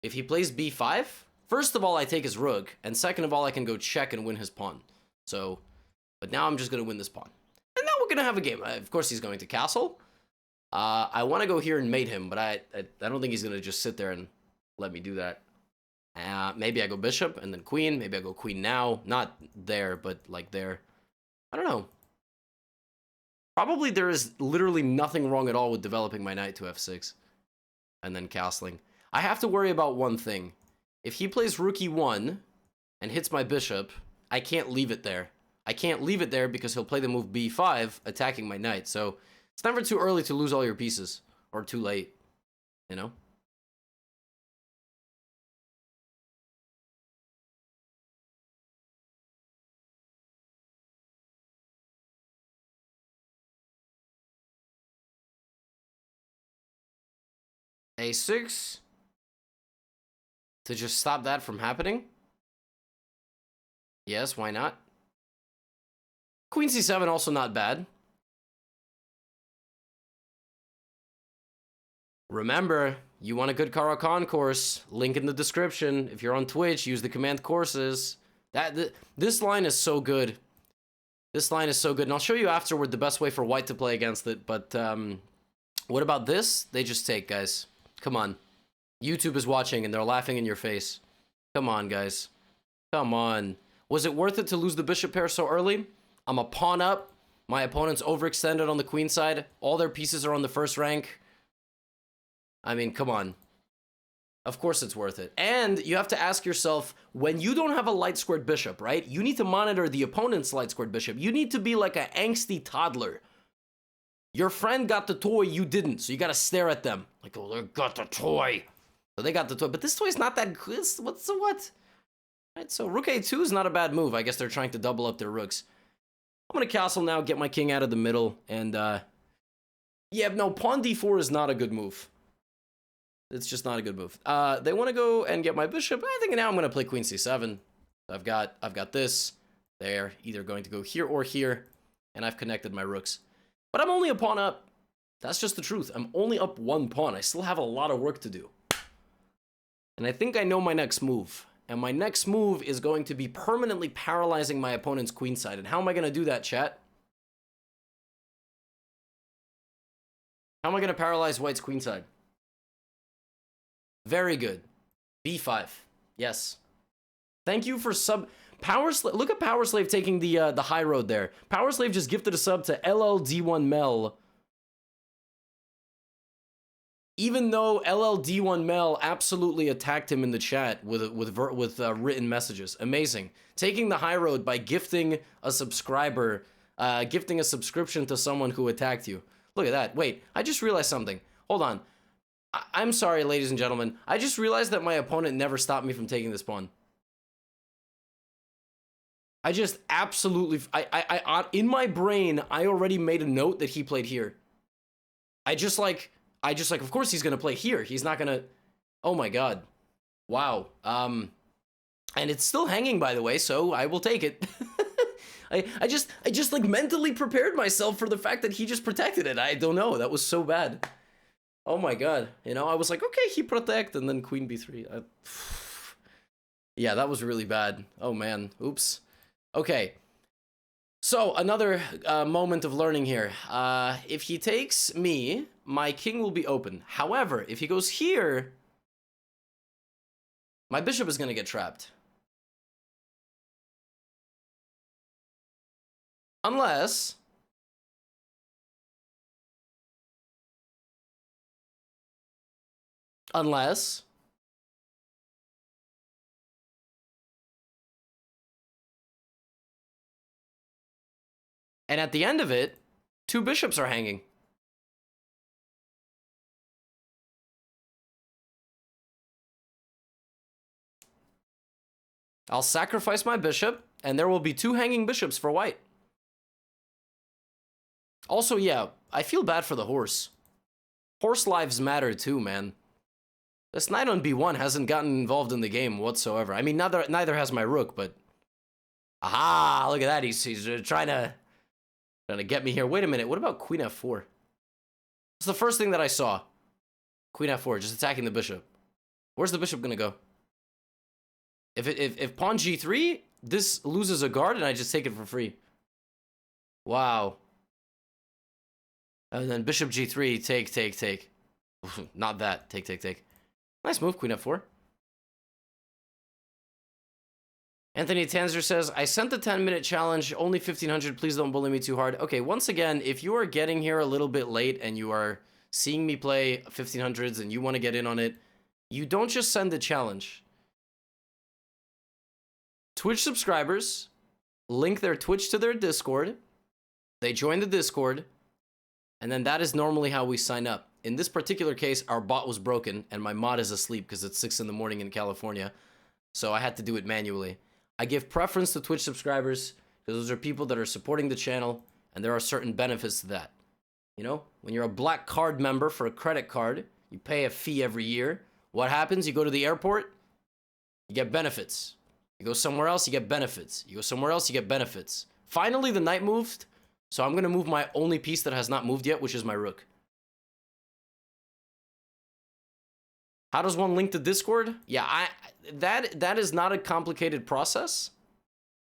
Speaker 1: If he plays b5, first of all, I take his rook, and second of all, I can go check and win his pawn. So, but now I'm just going to win this pawn. And now we're going to have a game. Of course, he's going to castle. I want to go here and mate him, but I don't think he's going to just sit there and let me do that. Maybe I go bishop and then queen. Maybe I go queen now. Not there, but like there. I don't know. Probably there is literally nothing wrong at all with developing my knight to f6 and then castling. I have to worry about one thing. If he plays rook e1 and hits my bishop, I can't leave it there. I can't leave it there because he'll play the move b5, attacking my knight. So it's never too early to lose all your pieces, or too late, you know? a6 to just stop that from happening. Yes, why not? Queen c7 also not bad. Remember, you want a good Caro Kann course, link in the description. If you're on Twitch, use the command courses. This line is so good. This line is so good, and I'll show you afterward the best way for white to play against it, but what about this? They just take, guys. Come on. YouTube is watching and they're laughing in your face. Come on, guys. Come on. Was it worth it to lose the bishop pair so early? I'm a pawn up. My opponent's overextended on the queen side. All their pieces are on the first rank. I mean, come on. Of course it's worth it. And you have to ask yourself, when you don't have a light squared bishop, right? You need to monitor the opponent's light squared bishop. You need to be like an angsty toddler. Your friend got the toy, you didn't. So you got to stare at them. Like, oh, they got the toy. So they got the toy. But this toy is not that good. What's the what? Right, so rook a2 is not a bad move. I guess they're trying to double up their rooks. I'm going to castle now, get my king out of the middle. And, yeah, no, pawn d4 is not a good move. It's just not a good move. They want to go and get my bishop. I think now I'm going to play queen c7. I've got this. They're either going to go here or here. And I've connected my rooks. But I'm only a pawn up. That's just the truth. I'm only up one pawn. I still have a lot of work to do. And I think I know my next move. And my next move is going to be permanently paralyzing my opponent's queen side. And how am I going to do that, chat? How am I going to paralyze white's queen side? Very good. b5. Yes. Thank you for sub... Power Slave... Look at Power Slave taking the high road there. Power Slave just gifted a sub to LLD1 Mel. Even though LLD1 Mel absolutely attacked him in the chat with written messages. Amazing. Taking the high road by gifting a subscriber, gifting a subscription to someone who attacked you. Look at that. Wait, I just realized something. Hold on. I'm sorry, ladies and gentlemen. I just realized that my opponent never stopped me from taking this pawn. I just absolutely... in my brain, I already made a note that he played here. I just like, of course he's going to play here. He's not going to... Oh my god. Wow. And it's still hanging, by the way, so I will take it. I just like mentally prepared myself for the fact that he just protected it. I don't know. That was so bad. Oh my god. You know, I was like, okay, he protect, and then queen b3. Yeah, that was really bad. Oh man. Oops. Okay. So, another moment of learning here. If he takes me, my king will be open. However, if he goes here, my bishop is going to get trapped. Unless... And at the end of it, 2 bishops are hanging. I'll sacrifice my bishop, and there will be 2 hanging bishops for white. Also, yeah, I feel bad for the horse. Horse lives matter too, man. This knight on b1 hasn't gotten involved in the game whatsoever. I mean, neither has my rook, but... Aha! Look at that, he's trying to get me here. Wait a minute, what about queen f4? It's the first thing that I saw. Queen f4, just attacking the bishop. Where's the bishop gonna go? If pawn g3, this loses a guard and I just take it for free. Wow. And then bishop g3, take. Not that, take. Nice move, queen f4. Anthony Tanzer says, I sent the 10-minute challenge, only 1,500, please don't bully me too hard. Okay, once again, if you are getting here a little bit late and you are seeing me play 1,500s and you want to get in on it, you don't just send the challenge. Twitch subscribers link their Twitch to their Discord, they join the Discord, and then that is normally how we sign up. In this particular case, our bot was broken and my mod is asleep because it's 6 in the morning in California, so I had to do it manually. I give preference to Twitch subscribers because those are people that are supporting the channel, and there are certain benefits to that. You know, when you're a black card member for a credit card, you pay a fee every year. What happens? You go to the airport, you get benefits. You go somewhere else, you get benefits. You go somewhere else, you get benefits. Finally, the knight moved, so I'm going to move my only piece that has not moved yet, which is my rook. How does one link to Discord? Yeah, that is not a complicated process.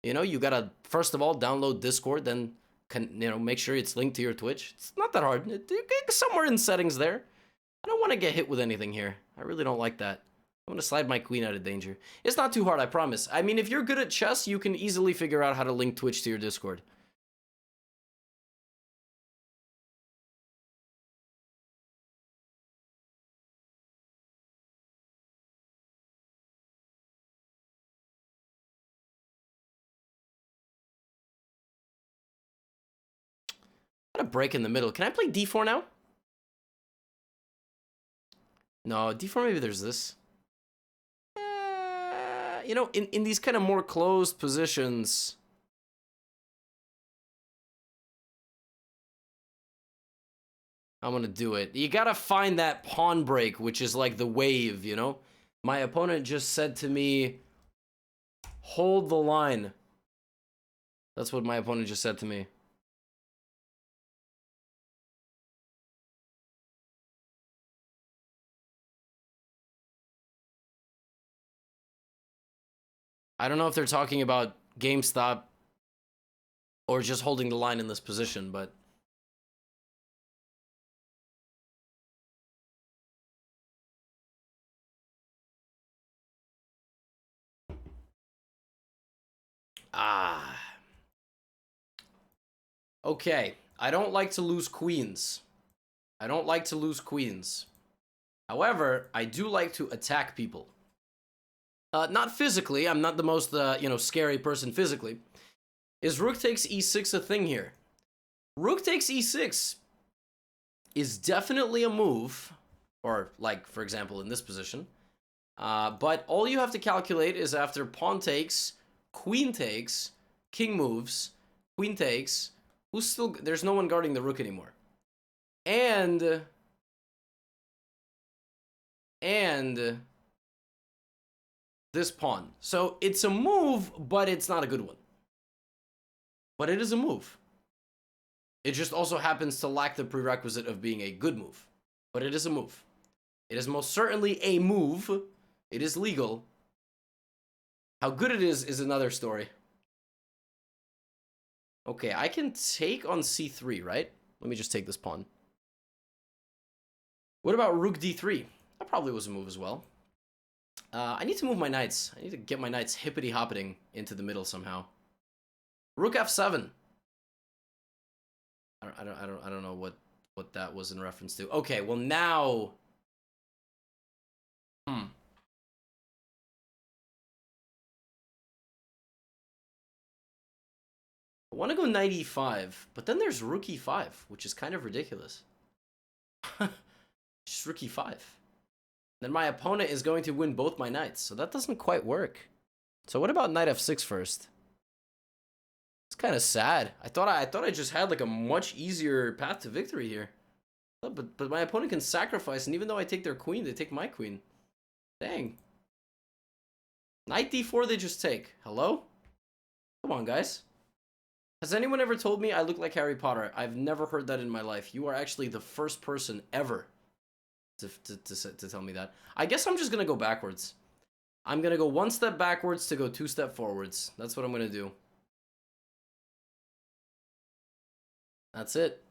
Speaker 1: You know, you gotta first of all download Discord, then make sure it's linked to your Twitch. It's not that hard. Somewhere in settings there. I don't want to get hit with anything here. I really don't like that. I'm gonna slide my queen out of danger. It's not too hard, I promise. I mean, if you're good at chess, you can easily figure out how to link Twitch to your Discord. Got a break in the middle. Can I play d4 now? No, d4, maybe there's this. You know, in these kind of more closed positions... I'm gonna do it. You gotta find that pawn break, which is like the wave, you know? My opponent just said to me, hold the line. That's what my opponent just said to me. I don't know if they're talking about GameStop or just holding the line in this position, but... Ah. Okay, I don't like to lose queens. I don't like to lose queens. However, I do like to attack people. Not physically, I'm not the most, you know, scary person physically. Is rook takes e6 a thing here? Rook takes e6 is definitely a move, or like, for example, in this position. But all you have to calculate is after pawn takes, queen takes, king moves, queen takes, who's still, there's no one guarding the rook anymore. And this pawn. So it's a move, but it's not a good one. But it is a move. It just also happens to lack the prerequisite of being a good move. But it is a move. It is most certainly a move. It is legal. How good it is another story. Okay, I can take on c3, right? Let me just take this pawn. What about rook d3? That probably was a move as well. I need to move my knights. I need to get my knights hippity-hoppeting into the middle somehow. Rook f7. I don't know what that was in reference to. Okay, well now... I want to go knight e5, but then there's rook e5, which is kind of ridiculous. Just rook e5. Then my opponent is going to win both my knights, so that doesn't quite work. So what about knight f6 first? It's kind of sad. I thought I just had like a much easier path to victory here. But my opponent can sacrifice, and even though I take their queen, they take my queen. Dang. Knight d4 they just take. Hello? Come on, guys. Has anyone ever told me I look like Harry Potter? I've never heard that in my life. You are actually the first person ever to tell me that. I guess I'm just going to go backwards. I'm going to go one step backwards to go two step forwards. That's what I'm going to do. That's it.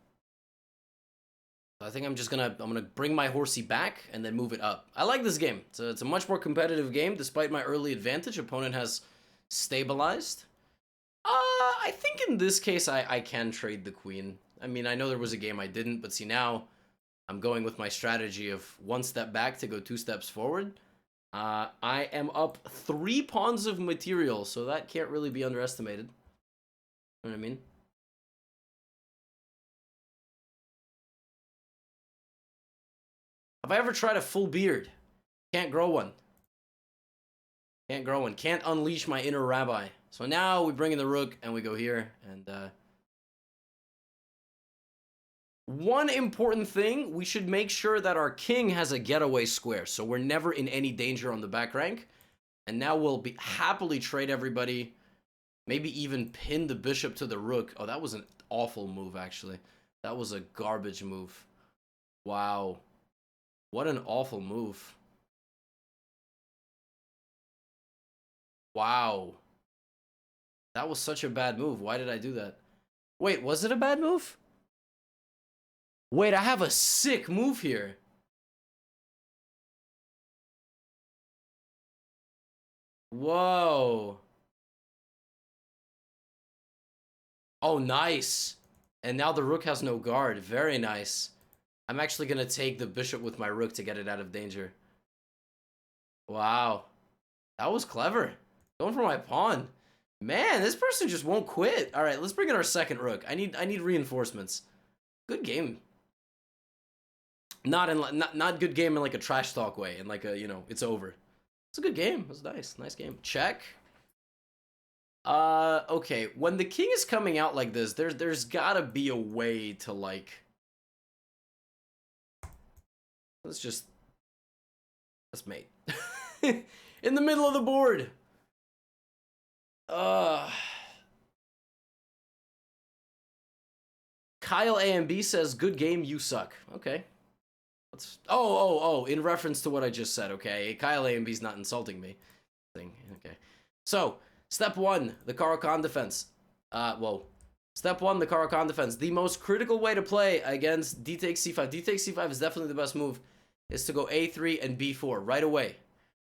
Speaker 1: I think I'm gonna bring my horsey back and then move it up. I like this game. So it's a much more competitive game despite my early advantage. Opponent has stabilized. I think in this case I can trade the queen. I mean, I know there was a game I didn't, but see now I'm going with my strategy of one step back to go two steps forward. I am up 3 pawns of material, so that can't really be underestimated. You know what I mean? Have I ever tried a full beard? Can't grow one. Can't grow one. Can't unleash my inner rabbi. So now we bring in the rook and we go here. And one important thing, we should make sure that our king has a getaway square. So we're never in any danger on the back rank. And now we'll happily trade everybody. Maybe even pin the bishop to the rook. Oh, that was an awful move, actually. That was a garbage move. Wow. What an awful move. Wow. That was such a bad move. Why did I do that? Wait, was it a bad move? Wait, I have a sick move here. Whoa. Oh, nice. And now the rook has no guard. Very nice. I'm actually going to take the bishop with my rook to get it out of danger. Wow. That was clever. Going for my pawn. Man, this person just won't quit. All right, let's bring in our second rook. I need reinforcements. Good game. Not good game in like a trash talk way, in like a, you know, it's over. It's a good game. It was nice. Nice game. Check. Okay. When the king is coming out like this, there's gotta be a way to like. Let's mate. In the middle of the board. Kyle AMB says, good game, you suck. Okay. Oh, in reference to what I just said, okay? Kyle AMB's not insulting me. Okay. So, step one, the Caro Kann defense. Step one, the Caro Kann defense. The most critical way to play against d takes c5. D takes c5 is definitely the best move, is to go a3 and b4 right away.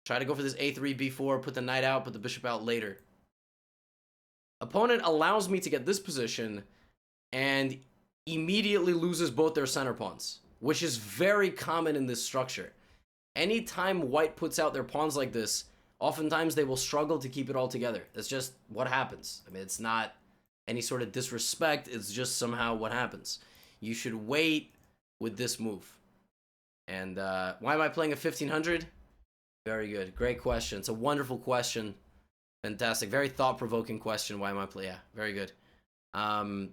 Speaker 1: Try to go for this a3, b4, put the knight out, put the bishop out later. Opponent allows me to get this position and immediately loses both their center pawns, which is very common in this structure. Anytime white puts out their pawns like this, oftentimes they will struggle to keep it all together. That's just what happens. I mean, it's not any sort of disrespect. It's just somehow what happens. You should wait with this move. And why am I playing a 1500? Very good. Great question. It's a wonderful question. Fantastic. Very thought-provoking question. Why am I playing? Yeah, very good. And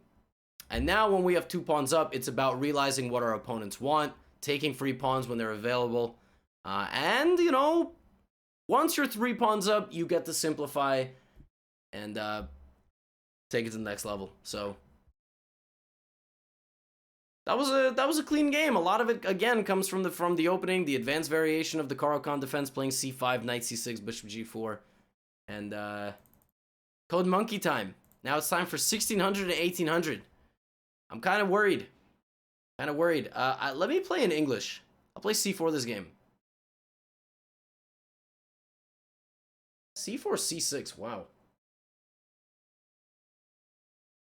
Speaker 1: now when we have two pawns up, it's about realizing what our opponents want, taking free pawns when they're available. And, you know, once you're 3 pawns up, you get to simplify and take it to the next level. So that was a clean game. A lot of it, again, comes from the opening, the advanced variation of the Caro Kann defense, playing c5, knight c6, bishop g4. And code monkey time. Now it's time for 1600 and 1800. I'm kind of worried. Let me play in English. I'll play c4 this game. c4, c6. Wow.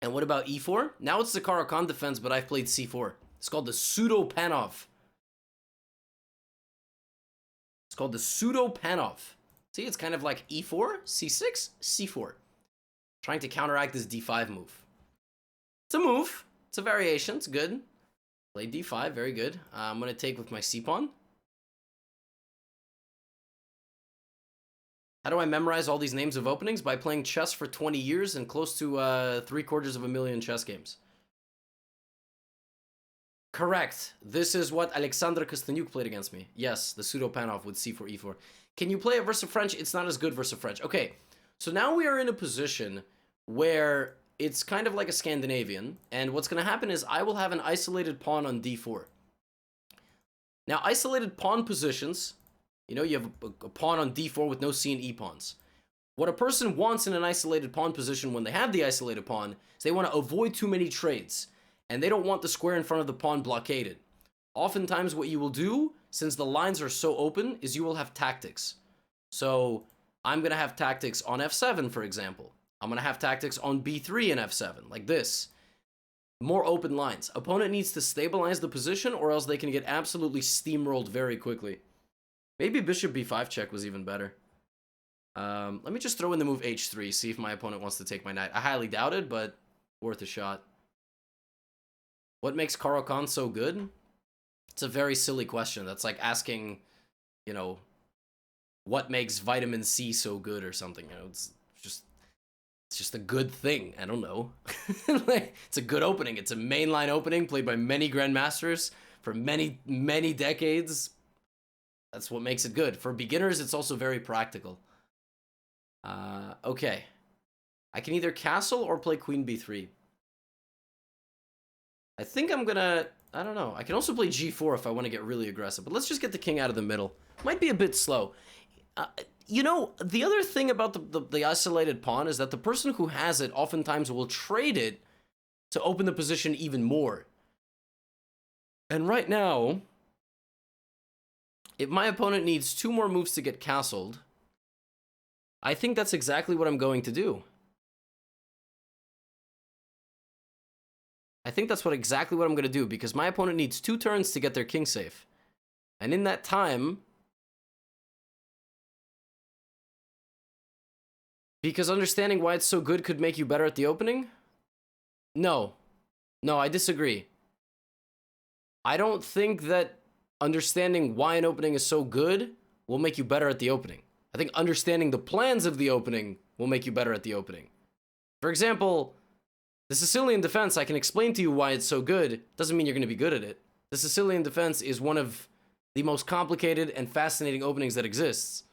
Speaker 1: And what about e4? Now it's the Caro Kann defense, but I've played c4. It's called the pseudo Panov. It's called the pseudo Panov. See, it's kind of like e4, c6, c4. Trying to counteract this d5 move. It's a move. It's a variation. It's good. Play d5. Very good. I'm going to take with my c-pawn. How do I memorize all these names of openings? By playing chess for 20 years and close to 750,000 chess games. Correct. This is what Alexandre Kostyniuk played against me. Yes, the pseudo Panov with c4, e4. Can you play it versus French? It's not as good versus French. Okay, so now we are in a position where it's kind of like a Scandinavian, and what's going to happen is I will have an isolated pawn on d4. Now, isolated pawn positions, you know, you have a pawn on d4 with no c and e pawns. What a person wants in an isolated pawn position when they have the isolated pawn is they want to avoid too many trades, and they don't want the square in front of the pawn blockaded. Oftentimes what you will do, since the lines are so open, is you will have tactics. So I'm going to have tactics on f7, for example. I'm going to have tactics on b3 and f7, like this. More open lines. Opponent needs to stabilize the position, or else they can get absolutely steamrolled very quickly. Maybe bishop b5 check was even better. Let me just throw in the move h3, see if my opponent wants to take my knight. I highly doubt it, but worth a shot. What makes Caro Kann so good? It's a very silly question. That's like asking, you know, what makes vitamin C so good or something. You know, it's just a good thing. I don't know. It's a good opening. It's a mainline opening played by many grandmasters for many, many decades. That's what makes it good. For beginners, it's also very practical. Okay. I can either castle or play queen b3. I think I'm gonna, I don't know. I can also play g4 if I want to get really aggressive, but let's just get the king out of the middle. Might be a bit slow. You know, the other thing about the isolated pawn is that the person who has it oftentimes will trade it to open the position even more. And right now, if my opponent needs 2 more moves to get castled, I think that's exactly what I'm going to do. I think that's exactly what I'm going to do, because my opponent needs 2 turns to get their king safe. And in that time, because understanding why it's so good could make you better at the opening? No. No, I disagree. I don't think that understanding why an opening is so good will make you better at the opening. I think understanding the plans of the opening will make you better at the opening. For example, the Sicilian defense, I can explain to you why it's so good. Doesn't mean you're going to be good at it. The Sicilian defense is one of the most complicated and fascinating openings that exists.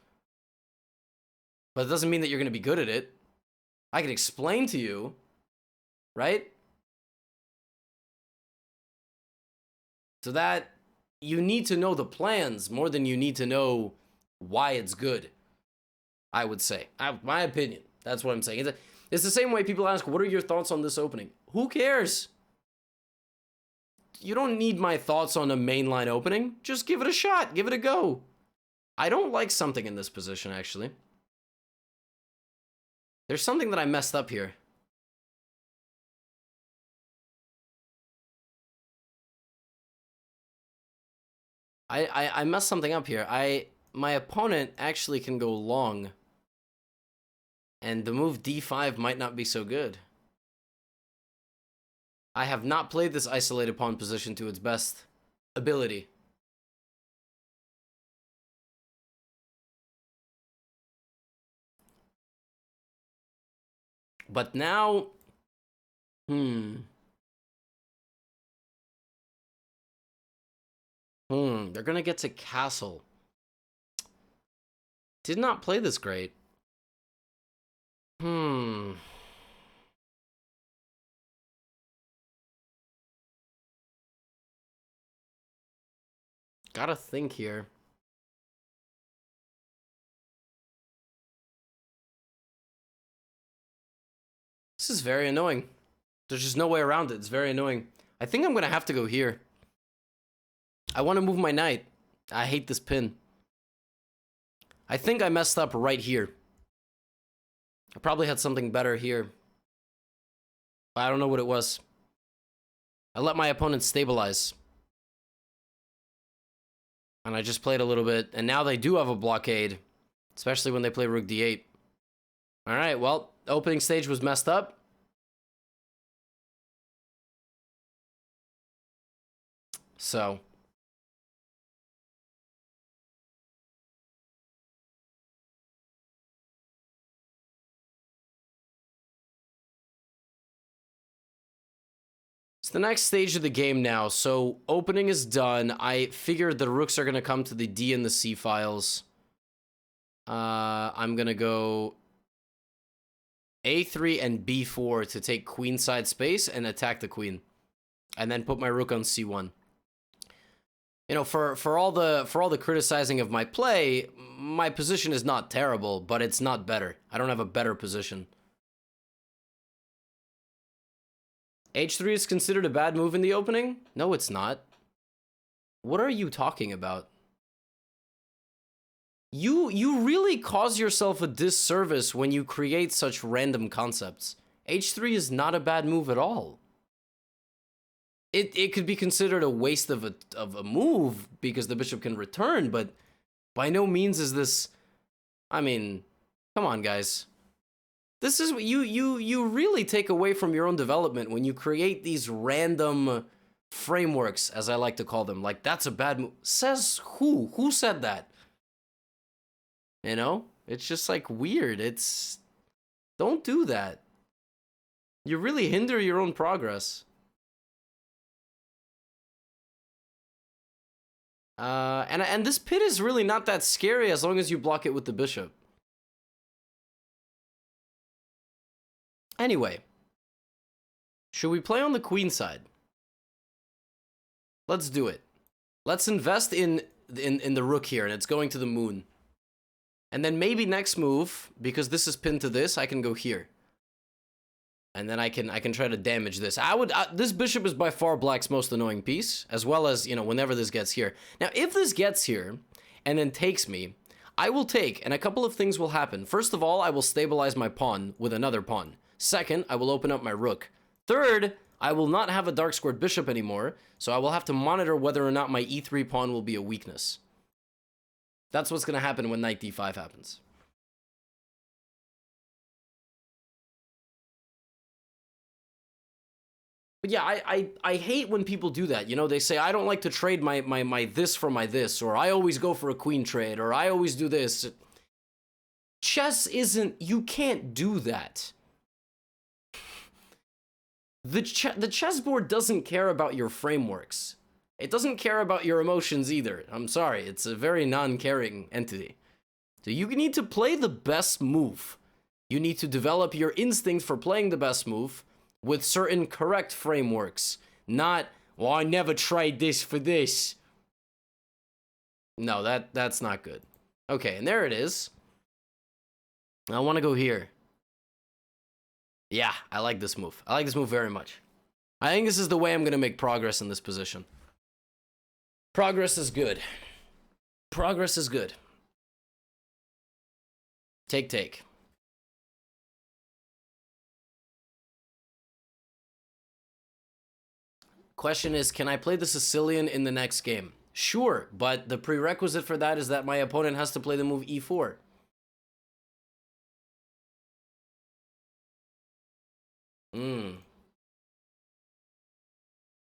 Speaker 1: But it doesn't mean that you're going to be good at it. I can explain to you, right? So that you need to know the plans more than you need to know why it's good, I would say. My opinion. That's what I'm saying. It's the same way people ask, what are your thoughts on this opening? Who cares? You don't need my thoughts on a mainline opening. Just give it a shot. Give it a go. I don't like something in this position, actually. There's something that I messed up here. I messed something up here. My opponent actually can go long. And the move d5 might not be so good. I have not played this isolated pawn position to its best ability. But now, they're gonna get to castle. Did not play this great. Gotta think here. This is very annoying. There's just no way around it. It's very annoying. I think I'm gonna have to go here. I want to move my knight. I hate this pin. I think I messed up right here. I probably had something better here. I don't know what it was. I let my opponent stabilize. And I just played a little bit. And now they do have a blockade. Especially when they play rook d8. Alright, well, opening stage was messed up. So. It's the next stage of the game now. So opening is done. I figured the rooks are going to come to the D and the C files. I'm going to go A3 and B4 to take queenside space and attack the queen. And then put my rook on C1. You know, for all the criticizing of my play, my position is not terrible, but it's not better. I don't have a better position. H3 is considered a bad move in the opening? No, it's not. What are you talking about? You really cause yourself a disservice when you create such random concepts. H3 is not a bad move at all. It could be considered a waste of a move because the bishop can return, but by no means is this... I mean, come on, guys. This is what you really take away from your own development when you create these random frameworks, as I like to call them. Like, that's a bad move. Says who? Who said that? You know? It's just like weird. It's... Don't do that. You really hinder your own progress. And this pit is really not that scary as long as you block it with the bishop. Anyway, should we play on the queen side? Let's do it. Let's invest in the rook here, and it's going to the moon. And then maybe next move, because this is pinned to this, I can go here. And then I can try to damage this. This bishop is by far black's most annoying piece, as well as, you know, whenever this gets here. Now, if this gets here and then takes me, I will take, and a couple of things will happen. First of all, I will stabilize my pawn with another pawn. Second, I will open up my rook. Third, I will not have a dark squared bishop anymore, so I will have to monitor whether or not my e3 pawn will be a weakness. That's what's going to happen when knight d5 happens. But yeah, I hate when people do that. You know, they say, I don't like to trade my this for my this, or I always go for a queen trade, or I always do this. Chess isn't, you can't do that. The chessboard doesn't care about your frameworks. It doesn't care about your emotions either. I'm sorry, it's a very non-caring entity. So you need to play the best move. You need to develop your instinct for playing the best move with certain correct frameworks. Not, well, I never tried this for this. No, that's not good. Okay, and there it is. I want to go here. Yeah, I like this move. I like this move very much. I think this is the way I'm going to make progress in this position. Progress is good. Progress is good. Take. Question is, can I play the Sicilian in the next game? Sure, but the prerequisite for that is that my opponent has to play the move e4.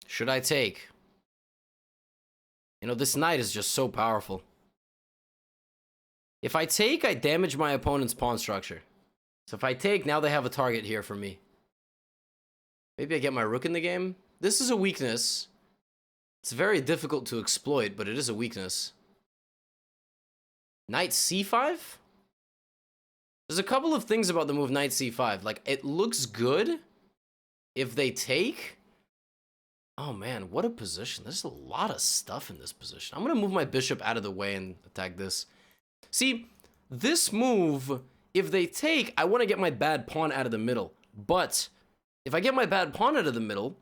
Speaker 1: Should I take? You know, this knight is just so powerful. If I take, I damage my opponent's pawn structure. So if I take, now they have a target here for me. Maybe I get my rook in the game? This is a weakness. It's very difficult to exploit, but it is a weakness. Knight c5? There's a couple of things about the move knight c5. Like, it looks good if they take. Oh man, what a position. There's a lot of stuff in this position. I'm going to move my bishop out of the way and attack this. See, this move, if they take, I want to get my bad pawn out of the middle. But if I get my bad pawn out of the middle,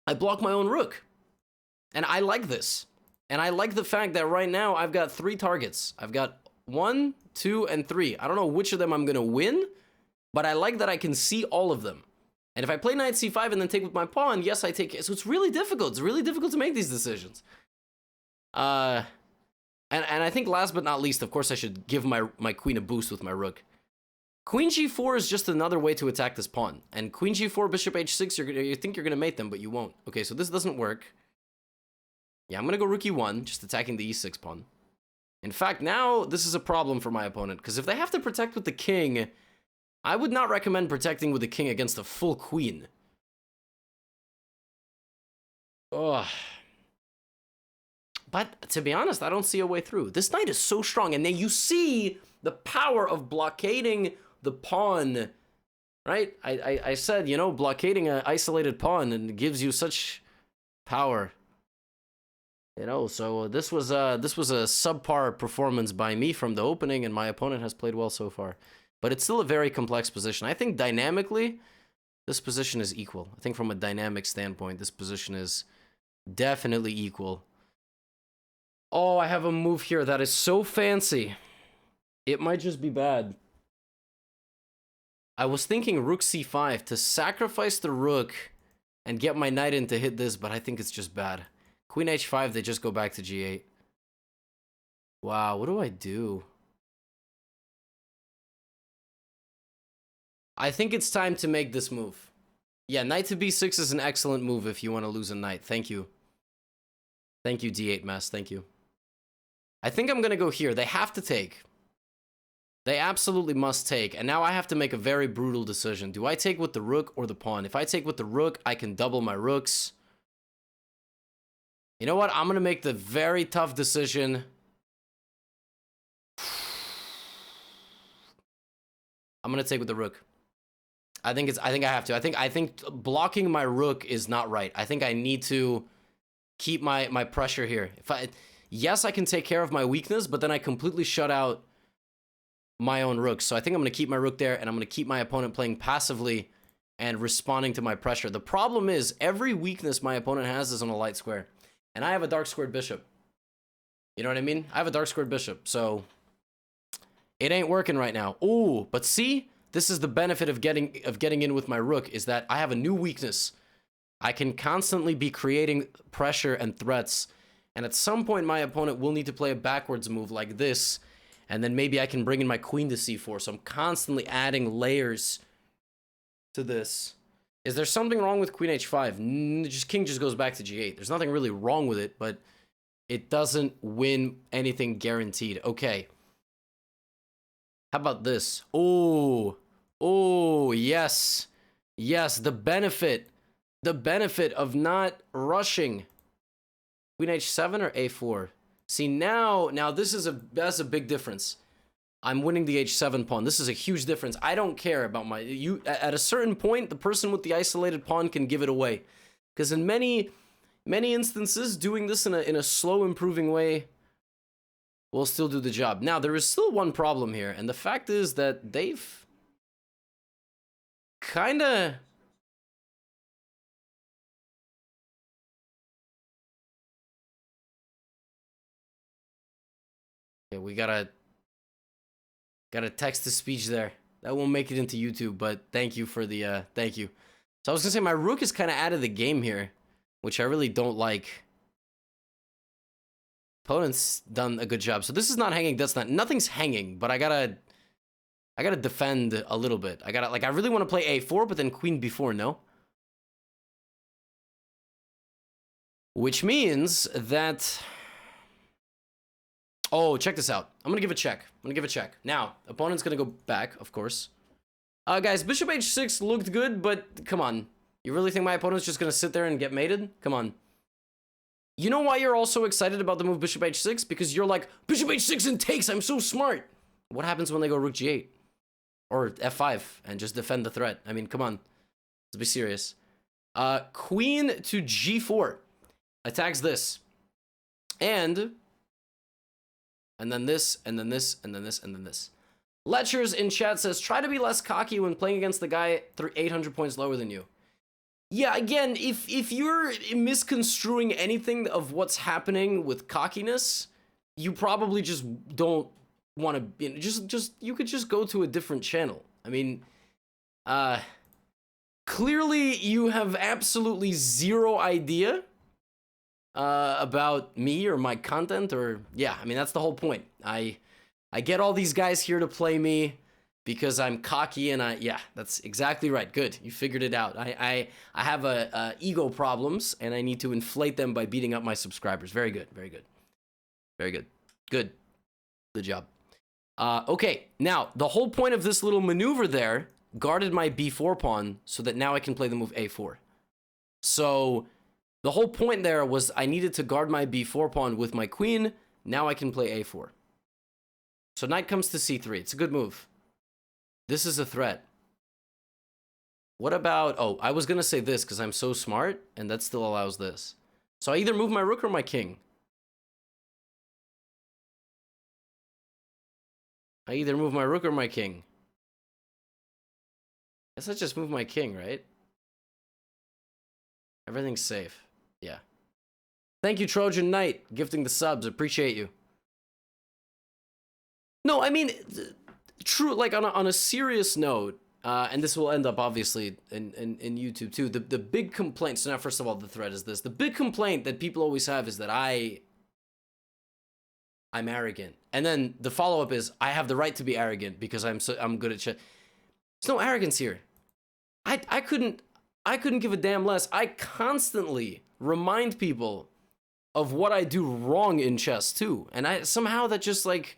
Speaker 1: I block my own rook. And I like this. And I like the fact that right now I've got 3 targets. I've got 1, 2, and 3. I don't know which of them I'm going to win, but I like that I can see all of them. And if I play knight c5 and then take with my pawn, yes, I take it. So it's really difficult. It's really difficult to make these decisions. And I think last but not least, of course, I should give my queen a boost with my rook. Queen g4 is just another way to attack this pawn. And queen g4, bishop h6, you think you're going to mate them, but you won't. Okay, so this doesn't work. Yeah, I'm going to go rook e1, just attacking the e6 pawn. In fact, now this is a problem for my opponent, because if they have to protect with the king, I would not recommend protecting with the king against a full queen. Ugh. But to be honest, I don't see a way through. This knight is so strong, and then you see the power of blockading the pawn, right? I said, you know, blockading an isolated pawn and it gives you such power. You know, so this was a subpar performance by me from the opening, and my opponent has played well so far. But it's still a very complex position. I think dynamically, this position is equal. I think from a dynamic standpoint, this position is definitely equal. Oh, I have a move here that is so fancy. It might just be bad. I was thinking rook c5 to sacrifice the rook and get my knight in to hit this, but I think it's just bad. Queen h5, they just go back to g8. Wow, what do I do? I think it's time to make this move. Yeah, knight to b6 is an excellent move if you want to lose a knight. Thank you. Thank you, d8 mess. Thank you. I think I'm going to go here. They have to take. They absolutely must take. And now I have to make a very brutal decision. Do I take with the rook or the pawn? If I take with the rook, I can double my rooks. You know what? I'm going to make the very tough decision. I'm going to take with the rook. I think I have to. I think blocking my rook is not right. I think I need to keep my pressure here. Yes, I can take care of my weakness, but then I completely shut out my own rook. So I think I'm going to keep my rook there, and I'm going to keep my opponent playing passively and responding to my pressure. The problem is every weakness my opponent has is on a light square, and I have a dark squared bishop. You know what I mean? I have a dark squared bishop, so It ain't working right now. Ooh, but see, this is the benefit of getting in with my rook, is that I have a new weakness. I can constantly be creating pressure and threats, and at some point my opponent will need to play a backwards move like this, and then maybe I can bring in my queen to c4, so I'm constantly adding layers to this. Is there something wrong with queen h5? King just goes back to g8. There's nothing really wrong with it, but it doesn't win anything guaranteed. Okay. How about this? Oh, yes. Yes, the benefit of not rushing. Queen h7 or a4? See, now that's a big difference. I'm winning the h7 pawn. This is a huge difference. I don't care about at a certain point, the person with the isolated pawn can give it away. Because in many instances, doing this in a slow improving way will still do the job. Now, there is still one problem here, and the fact is that they've kind of... Yeah, we gotta text to speech there. That won't make it into YouTube, but thank you for the thank you. So I was gonna say my rook is kind of out of the game here, which I really don't like. Opponent's done a good job. So this is not hanging. That's not. Nothing's hanging, but I gotta defend a little bit. I really want to play a4, but then queen b4, no. Which means that... Oh, check this out. I'm gonna give a check. Now, opponent's gonna go back, of course. Guys, bishop h6 looked good, but come on. You really think my opponent's just gonna sit there and get mated? Come on. You know why you're also excited about the move bishop h6? Because you're like, bishop h6 and takes, I'm so smart. What happens when they go rook g8? Or f5 and just defend the threat? I mean, come on. Let's be serious. Queen to g4. Attacks this. And then this, and then this, and then this, and then this. Letchers in chat says, try to be less cocky when playing against the guy 800 points lower than you. Yeah, again, if you're misconstruing anything of what's happening with cockiness, you probably just don't want to be, you could just go to a different channel. I mean, clearly you have absolutely zero idea about me or my content, or yeah, I mean, that's the whole point. I get all these guys here to play me because I'm cocky, and yeah, that's exactly right. Good, you figured it out. I have ego problems, and I need to inflate them by beating up my subscribers. Very good, very good, very good, good job. Okay, now the whole point of this little maneuver there guarded my b4 pawn so that now I can play the move a4. So the whole point there was I needed to guard my b4 pawn with my queen. Now I can play a4. So knight comes to c3. It's a good move. This is a threat. What about... Oh, I was going to say this because I'm so smart, and that still allows this. So I either move my rook or my king. I either move my rook or my king. Guess I just move my king, right? Everything's safe. Yeah. Thank you, Trojan Knight, gifting the subs. Appreciate you. No, I mean, true, like on a serious note, and this will end up obviously in YouTube too. The big complaint, so now first of all, the thread is this. The big complaint that people always have is that I'm arrogant. And then the follow-up is I have the right to be arrogant because I'm good at shit. There's no arrogance here. I couldn't give a damn less. I constantly remind people of what I do wrong in chess too. And somehow that just like,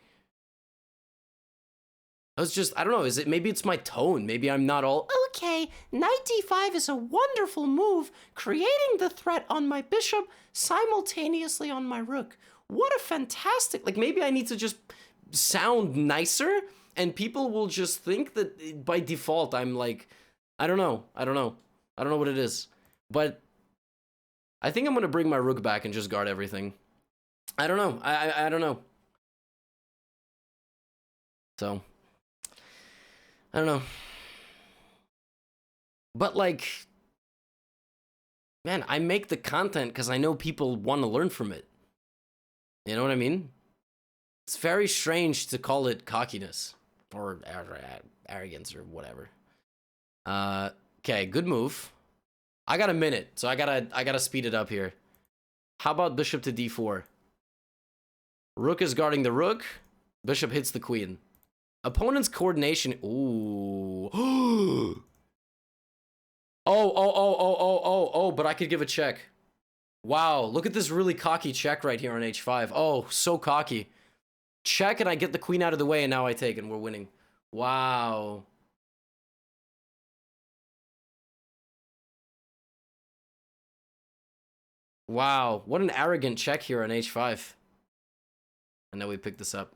Speaker 1: I don't know, maybe it's my tone. Maybe I'm not all, okay, knight d5 is a wonderful move, creating the threat on my bishop simultaneously on my rook. What a fantastic, like maybe I need to just sound nicer and people will just think that by default I'm like, I don't know what it is. But I think I'm going to bring my rook back and just guard everything. I don't know. I don't know. So, I don't know. But like, man, I make the content because I know people want to learn from it. You know what I mean? It's very strange to call it cockiness or arrogance or whatever. Okay, good move. I got a minute, so I gotta speed it up here. How about bishop to d4? Rook is guarding the rook. Bishop hits the queen. Opponent's coordination. Ooh. Oh, but I could give a check. Wow, look at this really cocky check right here on h5. Oh, so cocky. Check, and I get the queen out of the way, and now I take, and we're winning. Wow. Wow, what an arrogant check here on h5. And now we pick this up.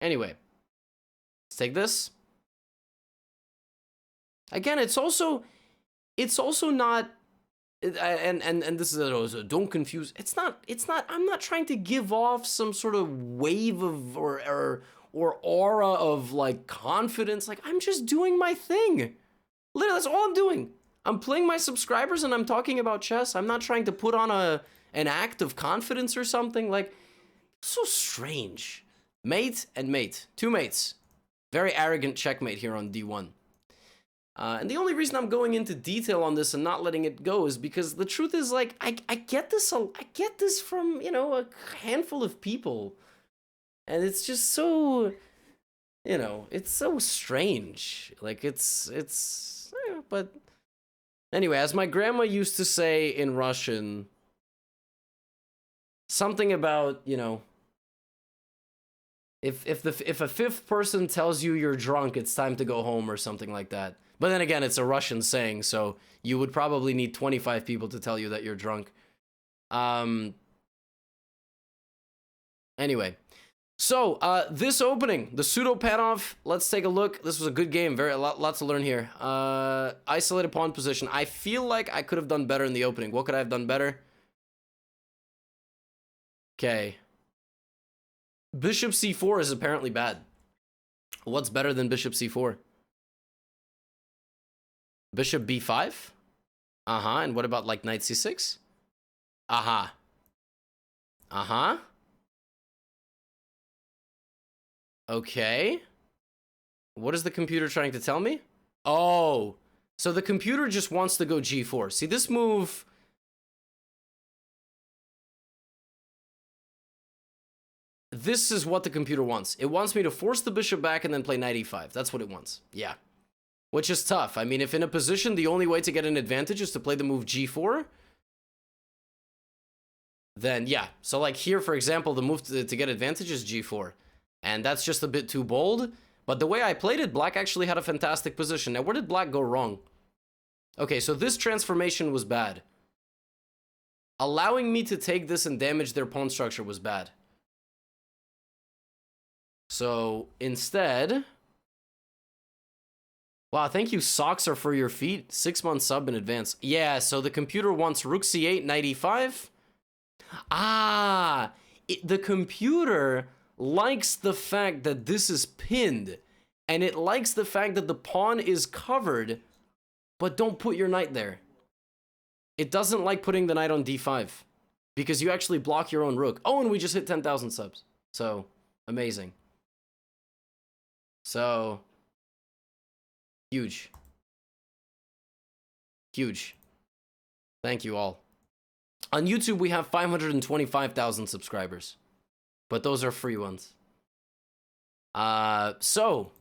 Speaker 1: Anyway, let's take this. Again, it's also not, and this is also, don't confuse. It's not. I'm not trying to give off some sort of wave of or aura of like confidence. Like, I'm just doing my thing. Literally, that's all I'm doing. I'm playing my subscribers and I'm talking about chess. I'm not trying to put on an act of confidence or something. Like, so strange. Mate and mate. Two mates. Very arrogant checkmate here on d1. And the only reason I'm going into detail on this and not letting it go is because the truth is, like, I get this from, you know, a handful of people. And it's just so, you know, it's so strange. Like, but anyway, as my grandma used to say in Russian, something about, you know, if a fifth person tells you you're drunk, it's time to go home or something like that. But then again, it's a Russian saying, so you would probably need 25 people to tell you that you're drunk. Anyway, so this opening, the pseudo Panov, let's take a look. This was a good game, lots to learn here. Isolated pawn position. I feel like I could have done better in the opening. What could I have done better? Okay. Bishop c4 is apparently bad. What's better than bishop c4? Bishop b5? Uh-huh. And what about like knight c6? Uh-huh. Uh-huh. Okay. What is the computer trying to tell me? Oh. So the computer just wants to go g4. See, this move... This is what the computer wants. It wants me to force the bishop back and then play knight e5. That's what it wants. Yeah. Which is tough. I mean, if in a position the only way to get an advantage is to play the move g4, then yeah. So like here, for example, the move to get advantage is g4. And that's just a bit too bold. But the way I played it, black actually had a fantastic position. Now, where did black go wrong? Okay, so this transformation was bad. Allowing me to take this and damage their pawn structure was bad. So instead... Wow, thank you, Socks are for your feet. 6 months sub in advance. Yeah, so the computer wants rook c8, knight e5. Ah, the computer likes the fact that this is pinned. And it likes the fact that the pawn is covered, but don't put your knight there. It doesn't like putting the knight on d5, because you actually block your own rook. Oh, and we just hit 10,000 subs. So, amazing. So... Huge. Huge. Thank you all. On YouTube, we have 525,000 subscribers. But those are free ones. So,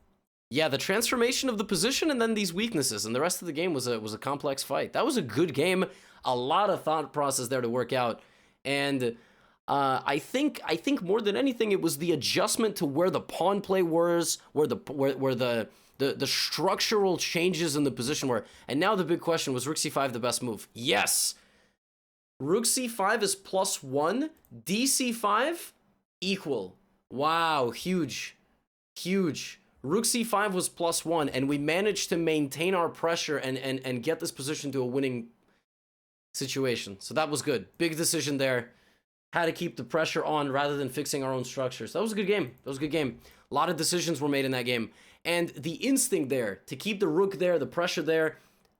Speaker 1: yeah, the transformation of the position and then these weaknesses. And the rest of the game was a complex fight. That was a good game. A lot of thought process there to work out. And I think more than anything, it was the adjustment to where the pawn play was, where the structural changes in the position were. And now the big question, was rook c5 the best move? Yes! Rook c5 is +1. dc5 equal. Wow, huge. Huge. Rook c5 was +1, and we managed to maintain our pressure and get this position to a winning situation. So that was good. Big decision there. Had to keep the pressure on rather than fixing our own structures. That was a good game. That was a good game. A lot of decisions were made in that game. And the instinct there, to keep the rook there, the pressure there,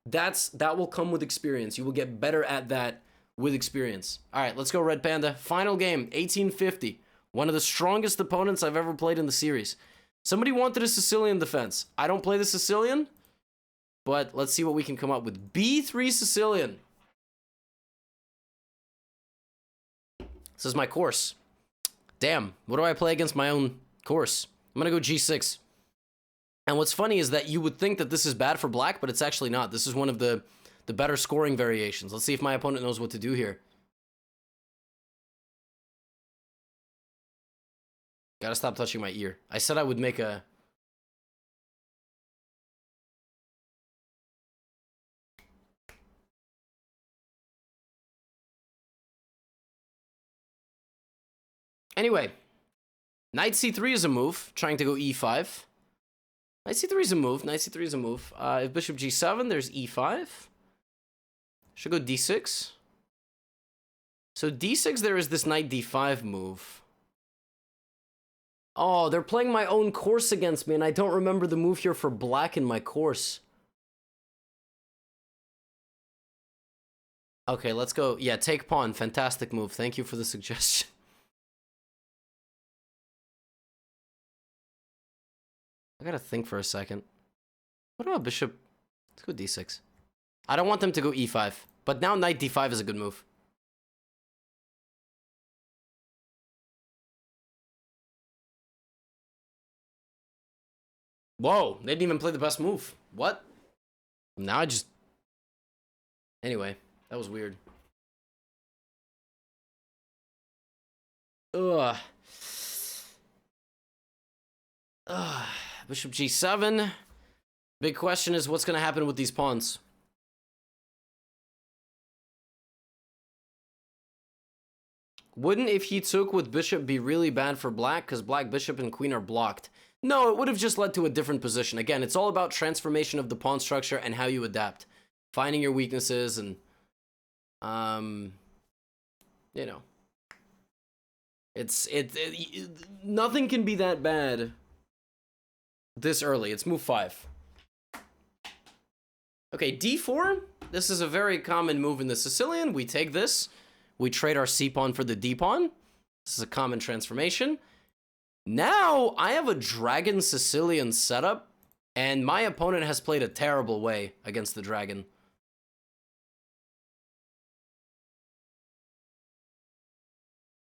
Speaker 1: That will come with experience. You will get better at that with experience. All right, let's go, Red Panda. Final game, 1850. One of the strongest opponents I've ever played in the series. Somebody wanted a Sicilian defense. I don't play the Sicilian, but let's see what we can come up with. B3 Sicilian. This is my course. Damn, what do I play against my own course? I'm gonna go G6. And what's funny is that you would think that this is bad for black, but it's actually not. This is one of the better scoring variations. Let's see if my opponent knows what to do here. Gotta stop touching my ear. I said I would make a... Anyway, knight c3 is a move, trying to go e5. Knight c3 is a move, knight c3 is a move. If bishop g7, there's e5. Should go d6. So d6, there is this knight d5 move. Oh, they're playing my own course against me, and I don't remember the move here for black in my course. Okay, let's go. Yeah, take pawn. Fantastic move. Thank you for the suggestion. I gotta think for a second. What about bishop? Let's go d6. I don't want them to go e5, but now knight d5 is a good move. Whoa, they didn't even play the best move. What? Now I just... Anyway, that was weird. Ugh. Bishop g7. Big question is what's going to happen with these pawns. Wouldn't if he took with bishop be really bad for black? Because black bishop and queen are blocked. No, it would have just led to a different position. Again, it's all about transformation of the pawn structure and how you adapt. Finding your weaknesses and, you know. Nothing can be that bad this early. It's move 5. Okay, d4. This is a very common move in the Sicilian. We take this. We trade our c-pawn for the d-pawn. This is a common transformation. Now, I have a dragon Sicilian setup, and my opponent has played a terrible way against the dragon.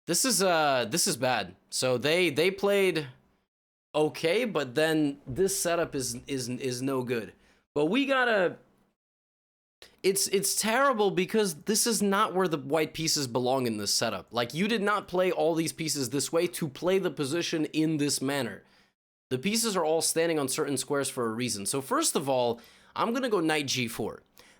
Speaker 1: This is bad. So they played okay, but then this setup is no good. But we gotta... It's terrible because this is not where the white pieces belong in this setup. Like, you did not play all these pieces this way to play the position in this manner. The pieces are all standing on certain squares for a reason. So first of all, I'm gonna go knight g4.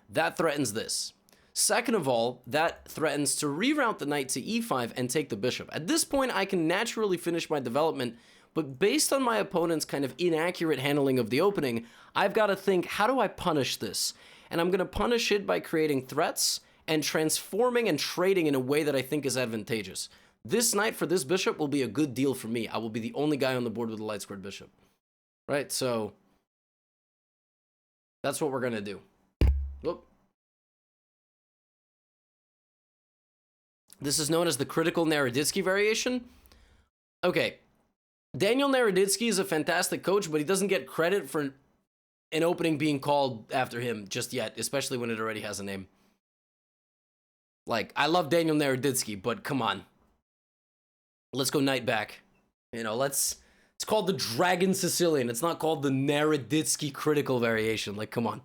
Speaker 1: That threatens this. Second of all, that threatens to reroute the knight to e5 and take the bishop. At this point, I can naturally finish my development, but based on my opponent's kind of inaccurate handling of the opening, I've got to think, how do I punish this? And I'm going to punish it by creating threats and transforming and trading in a way that I think is advantageous. This knight for this bishop will be a good deal for me. I will be the only guy on the board with a light squared bishop. Right, so that's what we're going to do. Whoop. This is known as the critical Naroditsky variation. Okay, Daniel Naroditsky is a fantastic coach, but he doesn't get credit for an opening being called after him just yet, especially when it already has a name. Like, I love Daniel Naroditsky, but come on. Let's go knight back. You know, it's called the Dragon Sicilian. It's not called the Naroditsky critical variation. Like, come on.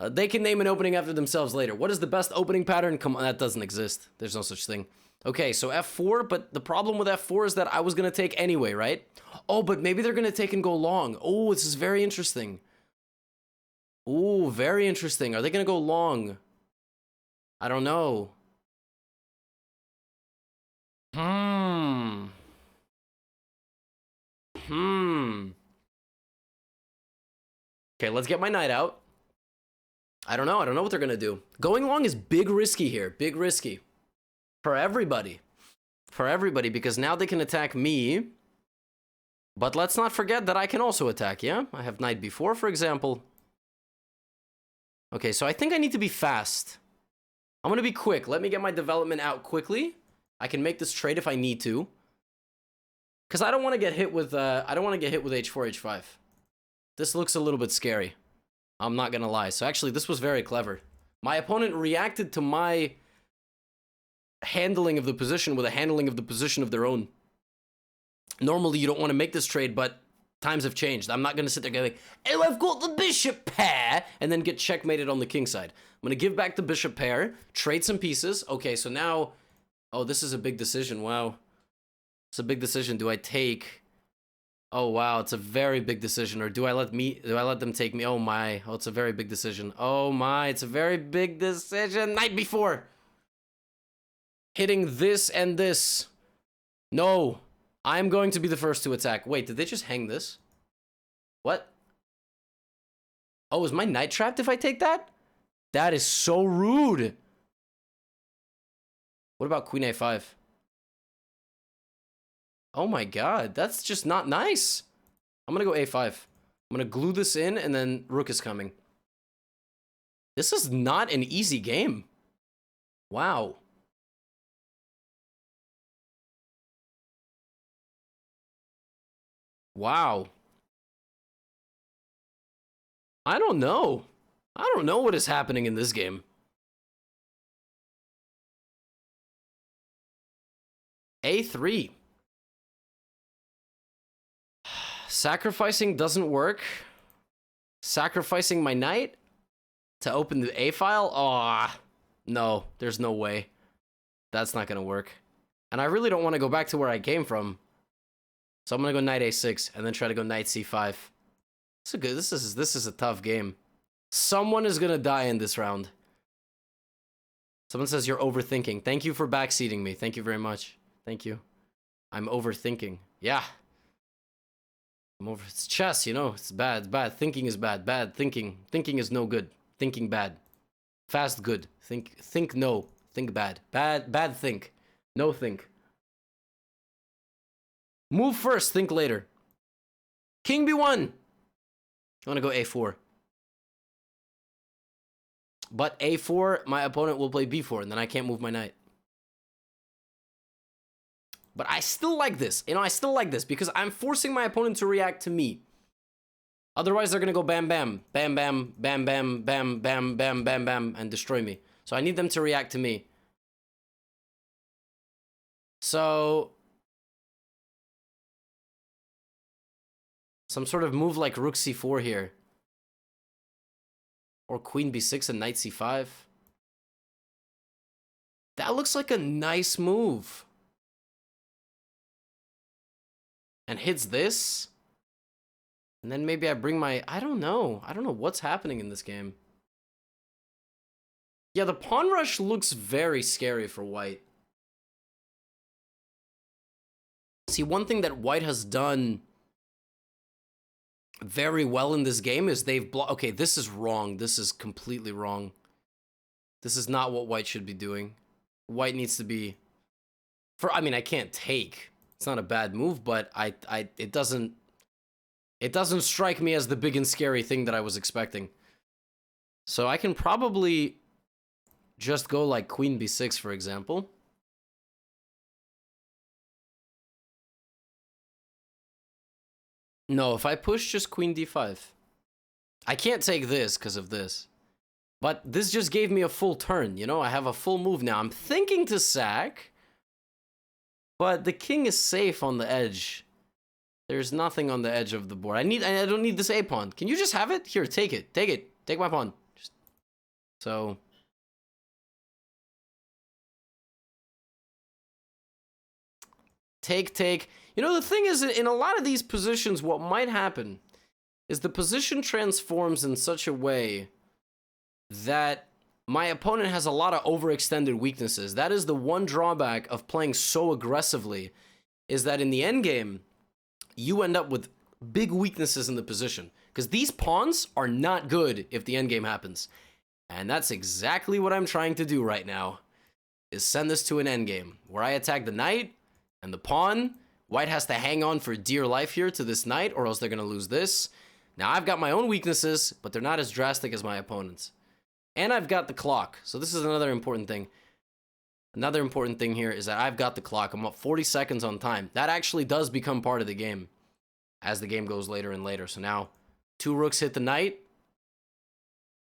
Speaker 1: They can name an opening after themselves later. What is the best opening pattern? Come on, that doesn't exist. There's no such thing. Okay, so f4, but the problem with f4 is that I was going to take anyway, right? Oh, but maybe they're going to take and go long. Oh, this is very interesting. Oh, very interesting. Are they going to go long? I don't know. Okay, let's get my knight out. I don't know what they're going to do. Going long is big risky here. Big risky. For everybody. For everybody, because now they can attack me. But let's not forget that I can also attack, yeah? I have knight b4, for example. Okay, so I think I need to be fast. I'm gonna be quick. Let me get my development out quickly. I can make this trade if I need to. Because I don't want to get hit with h4, h5. This looks a little bit scary. I'm not gonna lie. So actually, this was very clever. My opponent reacted to my handling of the position with a handling of the position of their own. Normally, you don't want to make this trade, but times have changed. I'm not going to sit there going, oh, I've got the bishop pair, and then get checkmated on the king side. I'm going to give back the bishop pair, trade some pieces. Okay, so now, oh, this is a big decision. Wow. It's a big decision. Do I take... Oh, wow, it's a very big decision. Or do I let them take me? Oh, my. Oh, it's a very big decision. Oh, my. It's a very big decision. Knight b4. Hitting this and this. No. I'm going to be the first to attack. Wait, did they just hang this? What? Oh, is my knight trapped if I take that? That is so rude. What about queen a5? Oh my god, that's just not nice. I'm gonna go a5. I'm gonna glue this in, and then rook is coming. This is not an easy game. Wow. Wow. I don't know. I don't know what is happening in this game. A3. Sacrificing doesn't work. Sacrificing my knight to open the A file? Oh, no, there's no way. That's not gonna work. And I really don't want to go back to where I came from. So I'm gonna go knight a6 and then try to go knight c5. This is a tough game. Someone is gonna die in this round. Someone says you're overthinking. Thank you for backseating me. Thank you very much. Thank you. I'm overthinking. Yeah. It's chess, you know. It's bad. It's bad. Thinking is bad. Bad thinking. Thinking is no good. Thinking bad. Fast good. Think no. Think bad. Bad think. No think. Move first, think later. King b1. I want to go a4. But a4, my opponent will play b4, and then I can't move my knight. But I still like this. You know, I still like this because I'm forcing my opponent to react to me. Otherwise, they're going to go bam, bam, bam, bam, bam, bam, bam, bam, bam, bam, bam, and destroy me. So I need them to react to me. So... some sort of move like rook c4 here. Or queen b6 and knight c5. That looks like a nice move. And hits this. And then maybe I bring my... I don't know. I don't know what's happening in this game. Yeah, the pawn rush looks very scary for white. See, one thing that white has done very well in this game is they've okay, this is wrong. This is completely wrong. This is not what white should be doing. White needs to be... I mean, I can't take. It's not a bad move, but it doesn't strike me as the big and scary thing that I was expecting. So I can probably just go like queen b6, for example. No, if I push just queen d5. I can't take this because of this. But this just gave me a full turn, you know? I have a full move now. I'm thinking to sack. But the king is safe on the edge. There's nothing on the edge of the board. I don't need this a pawn. Can you just have it? Here, take it. Take it. Take my pawn. So... take. You know, the thing is, in a lot of these positions, what might happen is the position transforms in such a way that my opponent has a lot of overextended weaknesses. That is the one drawback of playing so aggressively, is that in the endgame, you end up with big weaknesses in the position. Because these pawns are not good if the endgame happens. And that's exactly what I'm trying to do right now, is send this to an endgame, where I attack the knight and the pawn. White has to hang on for dear life here to this knight, or else they're going to lose this. Now, I've got my own weaknesses, but they're not as drastic as my opponent's. And I've got the clock. So this is another important thing. Another important thing here is that I've got the clock. I'm up 40 seconds on time. That actually does become part of the game as the game goes later and later. So now 2 rooks hit the knight.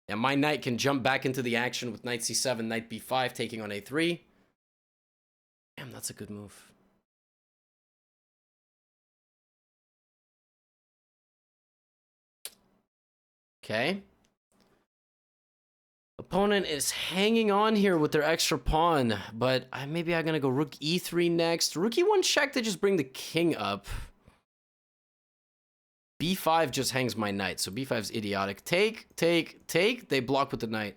Speaker 1: And my knight can jump back into the action with knight c7, knight b5, taking on a3. Damn, that's a good move. Okay. Opponent is hanging on here with their extra pawn, but maybe I'm gonna go rook e3 next. Rook e1 check to just bring the king up. b5 just hangs my knight, so b5's idiotic. Take, take, take. They block with the knight.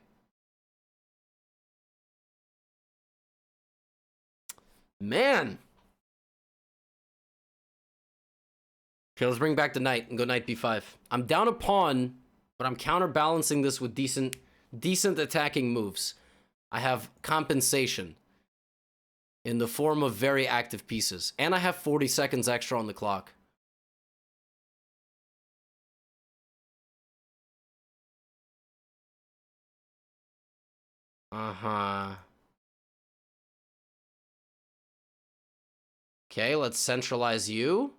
Speaker 1: Man. Okay, let's bring back the knight and go knight b5. I'm down a pawn, but I'm counterbalancing this with decent attacking moves. I have compensation in the form of very active pieces, and I have 40 seconds extra on the clock. Okay, let's centralize you.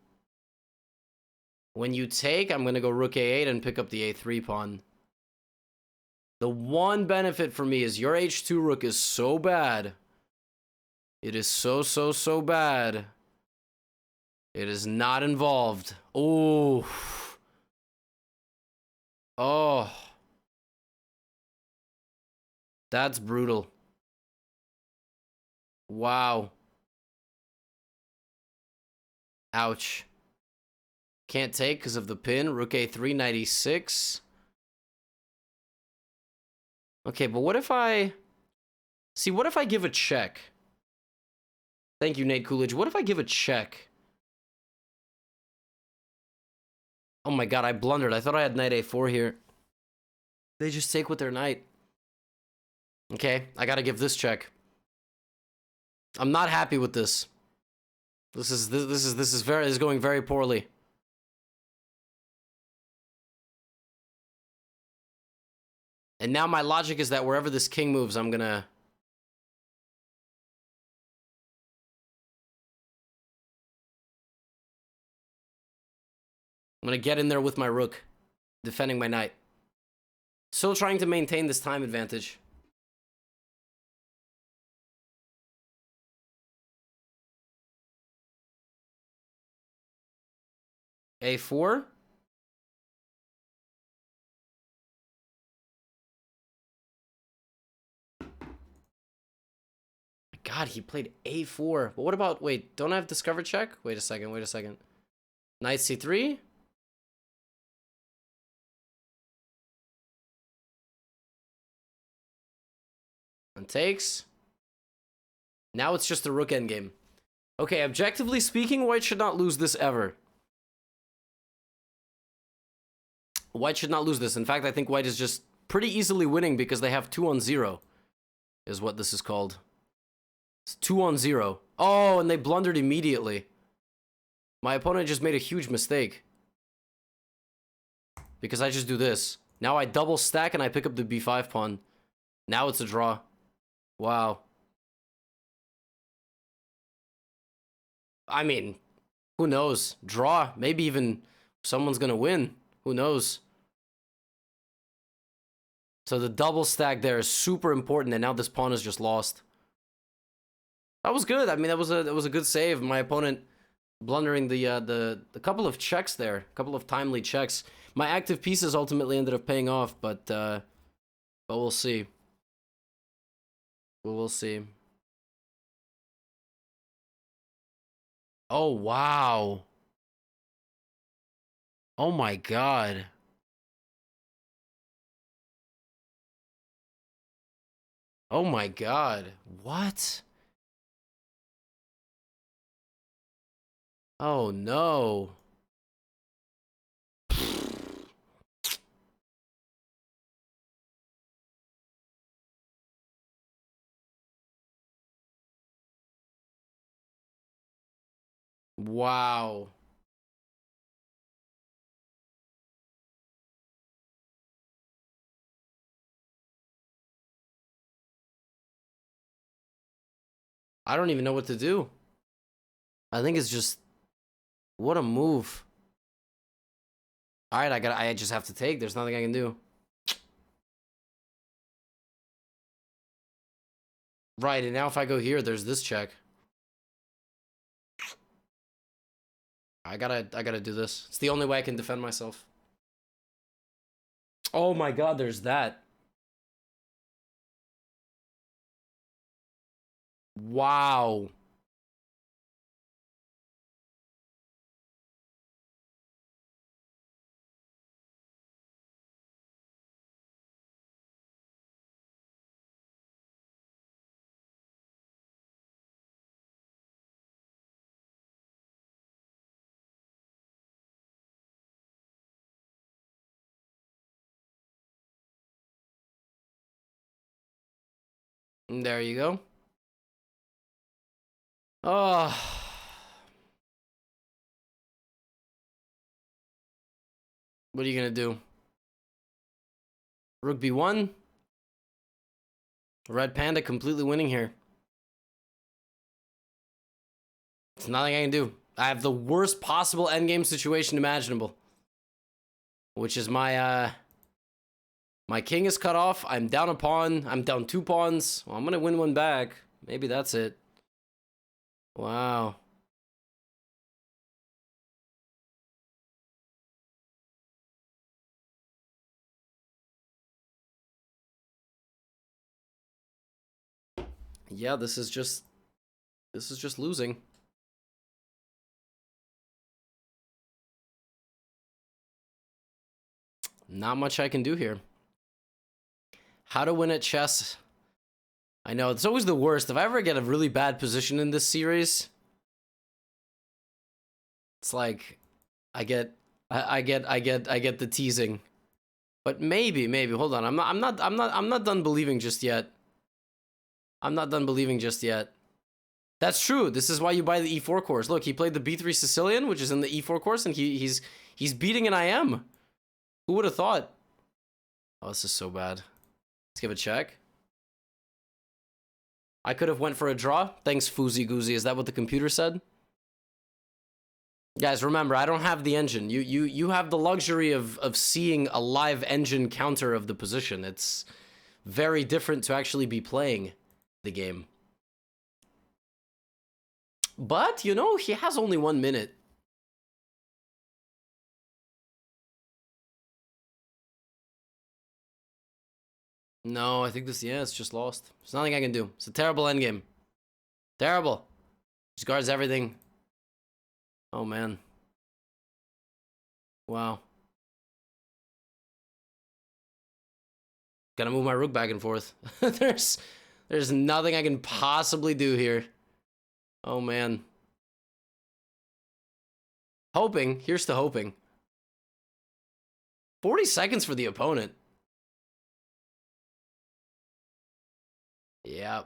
Speaker 1: When you take, I'm gonna go rook a8 and pick up the a3 pawn. The one benefit for me is your h2 rook is so bad. It is so bad. It is not involved. Oh. Oh. That's brutal. Wow. Ouch. Can't take because of the pin. Rook a3, knight e6. Okay, but what if I... See, what if I give a check? Thank you, Nate Coolidge. What if I give a check? Oh my god, I blundered. I thought I had knight a4 here. They just take with their knight. Okay, I gotta give this check. I'm not happy with this. This is going very poorly. And now my logic is that wherever this king moves, I'm gonna... get in there with my rook, defending my knight. Still trying to maintain this time advantage. a4. God, he played a4. But what about... Wait, don't I have discover check? Wait a second, wait a second. Knight c3? And takes. Now it's just a rook endgame. Okay, objectively speaking, white should not lose this ever. White should not lose this. In fact, I think white is just pretty easily winning because they have 2-on-0. Is what this is called. It's 2-on-0. Oh, and they blundered immediately. My opponent just made a huge mistake. Because I just do this. Now I double stack and I pick up the b5 pawn. Now it's a draw. Wow. I mean, who knows? Draw. Maybe even someone's gonna win. Who knows? So the double stack there is super important, and now this pawn is just lost. That was good. I mean, that was a good save. My opponent blundering the couple of checks there, a couple of timely checks. My active pieces ultimately ended up paying off, but we'll see. We'll see. Oh wow. Oh my god. Oh my god. What? Oh no. Wow. I don't even know what to do. I think it's just, what a move. All right, I just have to take. There's nothing I can do. Right, and now if I go here, there's this check. I gotta do this. It's the only way I can defend myself. Oh my god, there's that. Wow. And there you go. Oh. What are you gonna do? Rook b1. Red Panda completely winning here. It's nothing I can do. I have the worst possible endgame situation imaginable. Which is my king is cut off. I'm down a pawn. I'm down 2 pawns. Well, I'm gonna win one back. Maybe that's it. Wow. Yeah, this is just losing. Not much I can do here. How to win at chess. I know, it's always the worst. If I ever get a really bad position in this series, it's like I get the teasing. But maybe, hold on. I'm not done believing just yet. I'm not done believing just yet. That's true. This is why you buy the E4 course. Look, he played the B3 Sicilian, which is in the E4 course, and he's beating an IM. Who would have thought? Oh, this is so bad. Let's give a check. I could have went for a draw. Thanks, Foozy Goozy. Is that what the computer said? Guys, remember, I don't have the engine. You have the luxury of seeing a live engine counter of the position. It's very different to actually be playing the game. But, you know, he has only 1 minute. No, I think this, yeah, it's just lost. There's nothing I can do. It's a terrible endgame. Terrible. Just guards everything. Oh, man. Wow. Gotta move my rook back and forth. There's nothing I can possibly do here. Oh, man. Hoping. Here's to hoping. 40 seconds for the opponent. Yeah.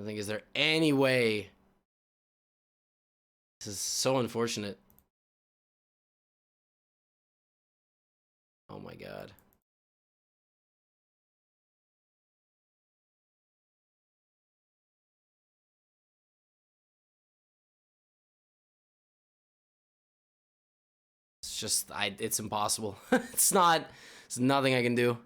Speaker 1: I think, is there any way? This is so unfortunate. Oh my god. It's just, it's impossible. It's nothing I can do.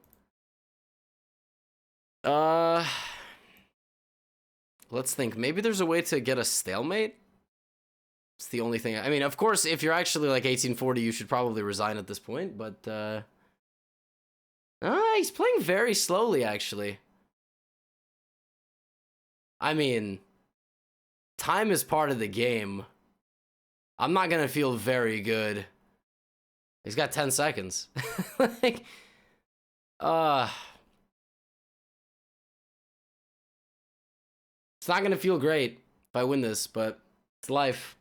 Speaker 1: Let's think. Maybe there's a way to get a stalemate? It's the only thing. I mean, of course, if you're actually like 1840, you should probably resign at this point, but he's playing very slowly, actually. I mean, time is part of the game. I'm not gonna feel very good. He's got 10 seconds. Like, it's not gonna feel great if I win this, but it's life.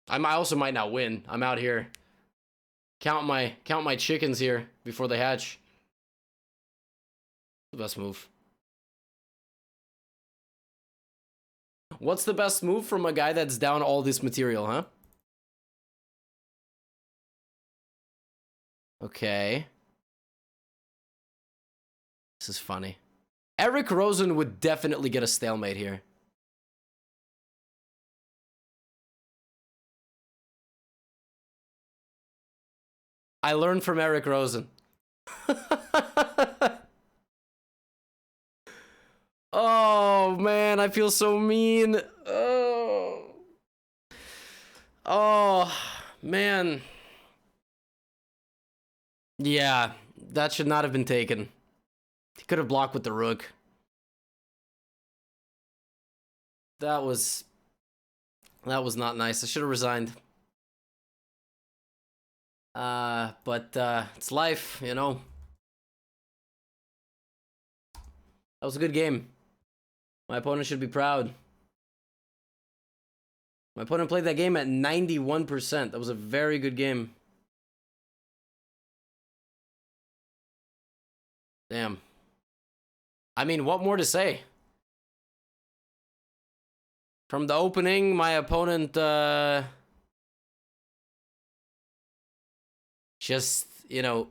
Speaker 1: I also might not win. I'm out here. Count my chickens here before they hatch. The best move. What's the best move from a guy that's down all this material, huh? Okay. This is funny. Eric Rosen would definitely get a stalemate here. I learned from Eric Rosen. Oh, man, I feel so mean. Oh, man. Yeah, that should not have been taken. He could have blocked with the rook. That was not nice. I should have resigned. But it's life, you know. That was a good game. My opponent should be proud. My opponent played that game at 91%. That was a very good game. Damn. I mean, what more to say? From the opening, my opponent, just, you know,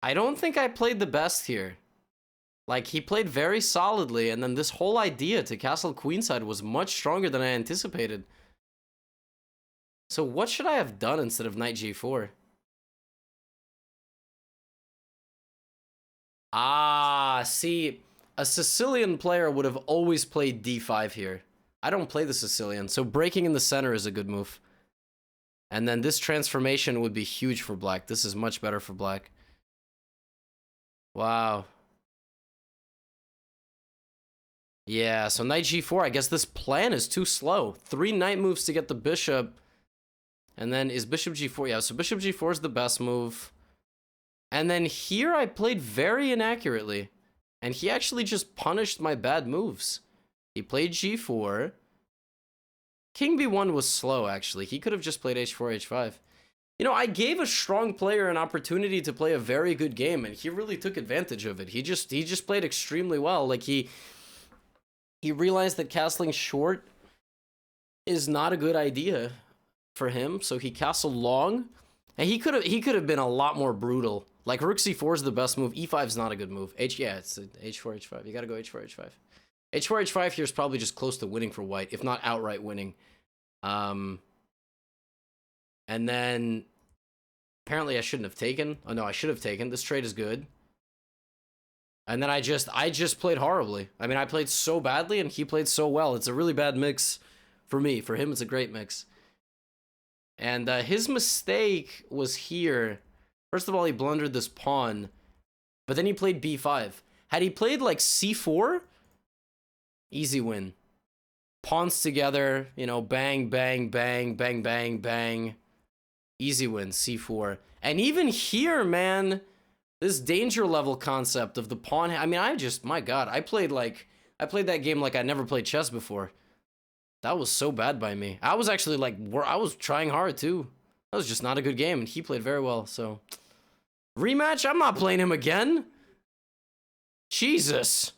Speaker 1: I don't think I played the best here. Like, he played very solidly, and then this whole idea to castle queenside was much stronger than I anticipated. So what should I have done instead of knight g4? Ah, see, a Sicilian player would have always played d5 here. I don't play the Sicilian, so breaking in the center is a good move. And then this transformation would be huge for black. This is much better for black. Wow. Yeah, so knight g4, I guess this plan is too slow. 3 knight moves to get the bishop. And then is bishop g4? Yeah, so bishop g4 is the best move. And then here I played very inaccurately. And he actually just punished my bad moves. He played g4. King b1 was slow, actually. He could have just played h4, h5. You know, I gave a strong player an opportunity to play a very good game, and he really took advantage of it. He just played extremely well. Like, he realized that castling short is not a good idea for him, so he castled long. And he could have been a lot more brutal. Like, rook c4 is the best move. e5 is not a good move. Yeah, it's h4, h5. You gotta go h4, h5. h4, h5 here is probably just close to winning for white, if not outright winning. And then apparently I shouldn't have taken. Oh no, I should have taken. This trade is good. And then I just played horribly. I mean, I played so badly and he played so well. It's a really bad mix for me. For him, it's a great mix. And his mistake was here. First of all, he blundered this pawn, but then he played b5. Had he played like c4, easy win. Pawns together, you know, bang, bang, bang, bang, bang, bang. Easy win, c4. And even here, man, this danger level concept of the pawn. I mean, my God, I played that game like I never played chess before. That was so bad by me. I was actually like, I was trying hard too. That was just not a good game, and he played very well, so. Rematch? I'm not playing him again. Jesus.